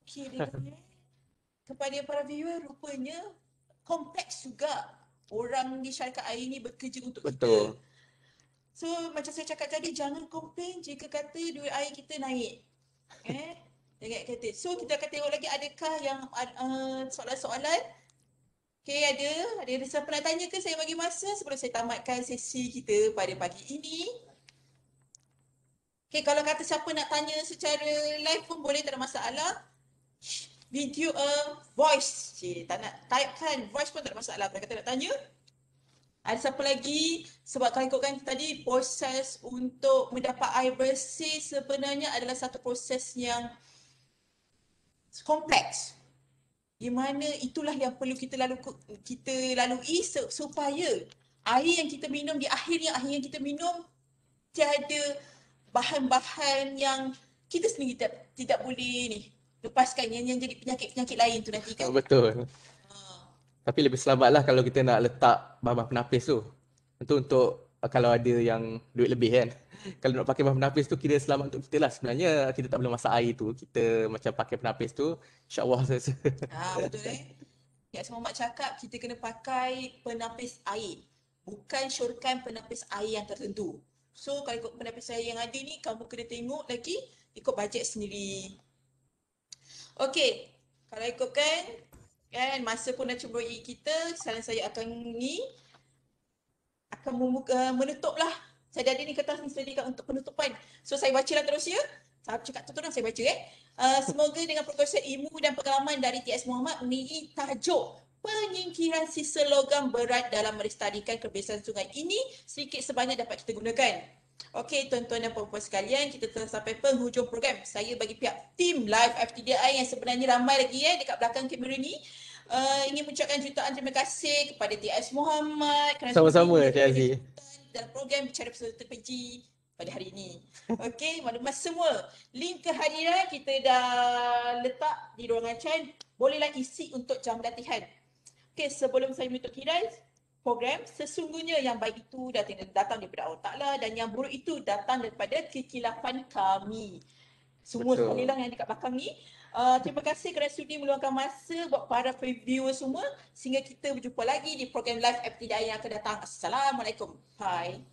[SPEAKER 1] Okey, kepada para viewer, rupanya kompleks juga orang di syarikat air ni bekerja untuk
[SPEAKER 2] Betul.
[SPEAKER 1] kita. So macam saya cakap tadi, jangan komplain jika kata duit air kita naik. Jangan kata. So kita akan tengok lagi adakah yang soalan-soalan. Okey, ada siapa nak tanya ke? Saya bagi masa sebelum saya tamatkan sesi kita pada pagi ini. Okey, kalau kata siapa nak tanya secara live pun boleh, tak ada masalah. Video voice. Tak nak type kan, voice pun tak ada masalah. Kalau kata nak tanya. Ada siapa lagi? Sebab kalau ikutkan tadi, proses untuk mendapat air bersih sebenarnya adalah satu proses yang kompleks. Di mana itulah yang perlu kita lalui supaya air yang kita minum di akhirnya, air yang kita minum tiada bahan-bahan yang kita sendiri tidak boleh lepaskan yang jadi penyakit-penyakit lain tu nanti kan.
[SPEAKER 2] Betul. Tapi lebih selamatlah kalau kita nak letak bahan penapis tu. Tentu untuk kalau ada yang duit lebih kan. Kalau nak pakai bahan penapis tu kira selamat untuk kita lah. Sebenarnya kita tak boleh masak air tu. Kita macam pakai penapis tu, insya-Allah saya rasa.
[SPEAKER 1] Betul Yang semua mak cakap, kita kena pakai penapis air. Bukan syorkan penapis air yang tertentu. So kalau ikut penapis air yang ada ni, kamu kena tengok lagi ikut bajet sendiri. Okey, kalau ikutkan kan masa pun dah cemburui kita, saya akan menutup lah. Saya dah ada ni kertas ni sediakan untuk penutupan. So saya bacalah terus ya. Saya cakap tu saya baca semoga dengan perkongsian ilmu dan pengalaman dari TS Muhammad mengenai tajuk penyingkiran sisa logam berat dalam melestarikan kebiasaan sungai ini sedikit sebanyak dapat kita gunakan. Okey, tuan-tuan dan puan-puan sekalian, kita telah sampai penghujung program. Saya bagi pihak tim live FTDI yang sebenarnya ramai lagi dekat belakang kamera ni, ingin mengucapkan jutaan terima kasih kepada TS Muhammad kerana
[SPEAKER 2] Sama-sama, Cik Aziz.
[SPEAKER 1] dalam program Bicara Peserta Terpuji pada hari ini. Okey, maklumat semua. Link kehadiran kita dah letak di ruangan chat. Bolehlah isi untuk jam latihan. Okey, sebelum saya menutup kirai program, sesungguhnya yang baik itu datang daripada Allah Ta'ala dan yang buruk itu datang daripada kekilafan kami. Semua sekali lah yang dekat belakang ni. Terima kasih kerana sudi meluangkan masa buat para viewer semua. Sehingga kita berjumpa lagi di program live FTDI yang akan datang. Assalamualaikum. Bye.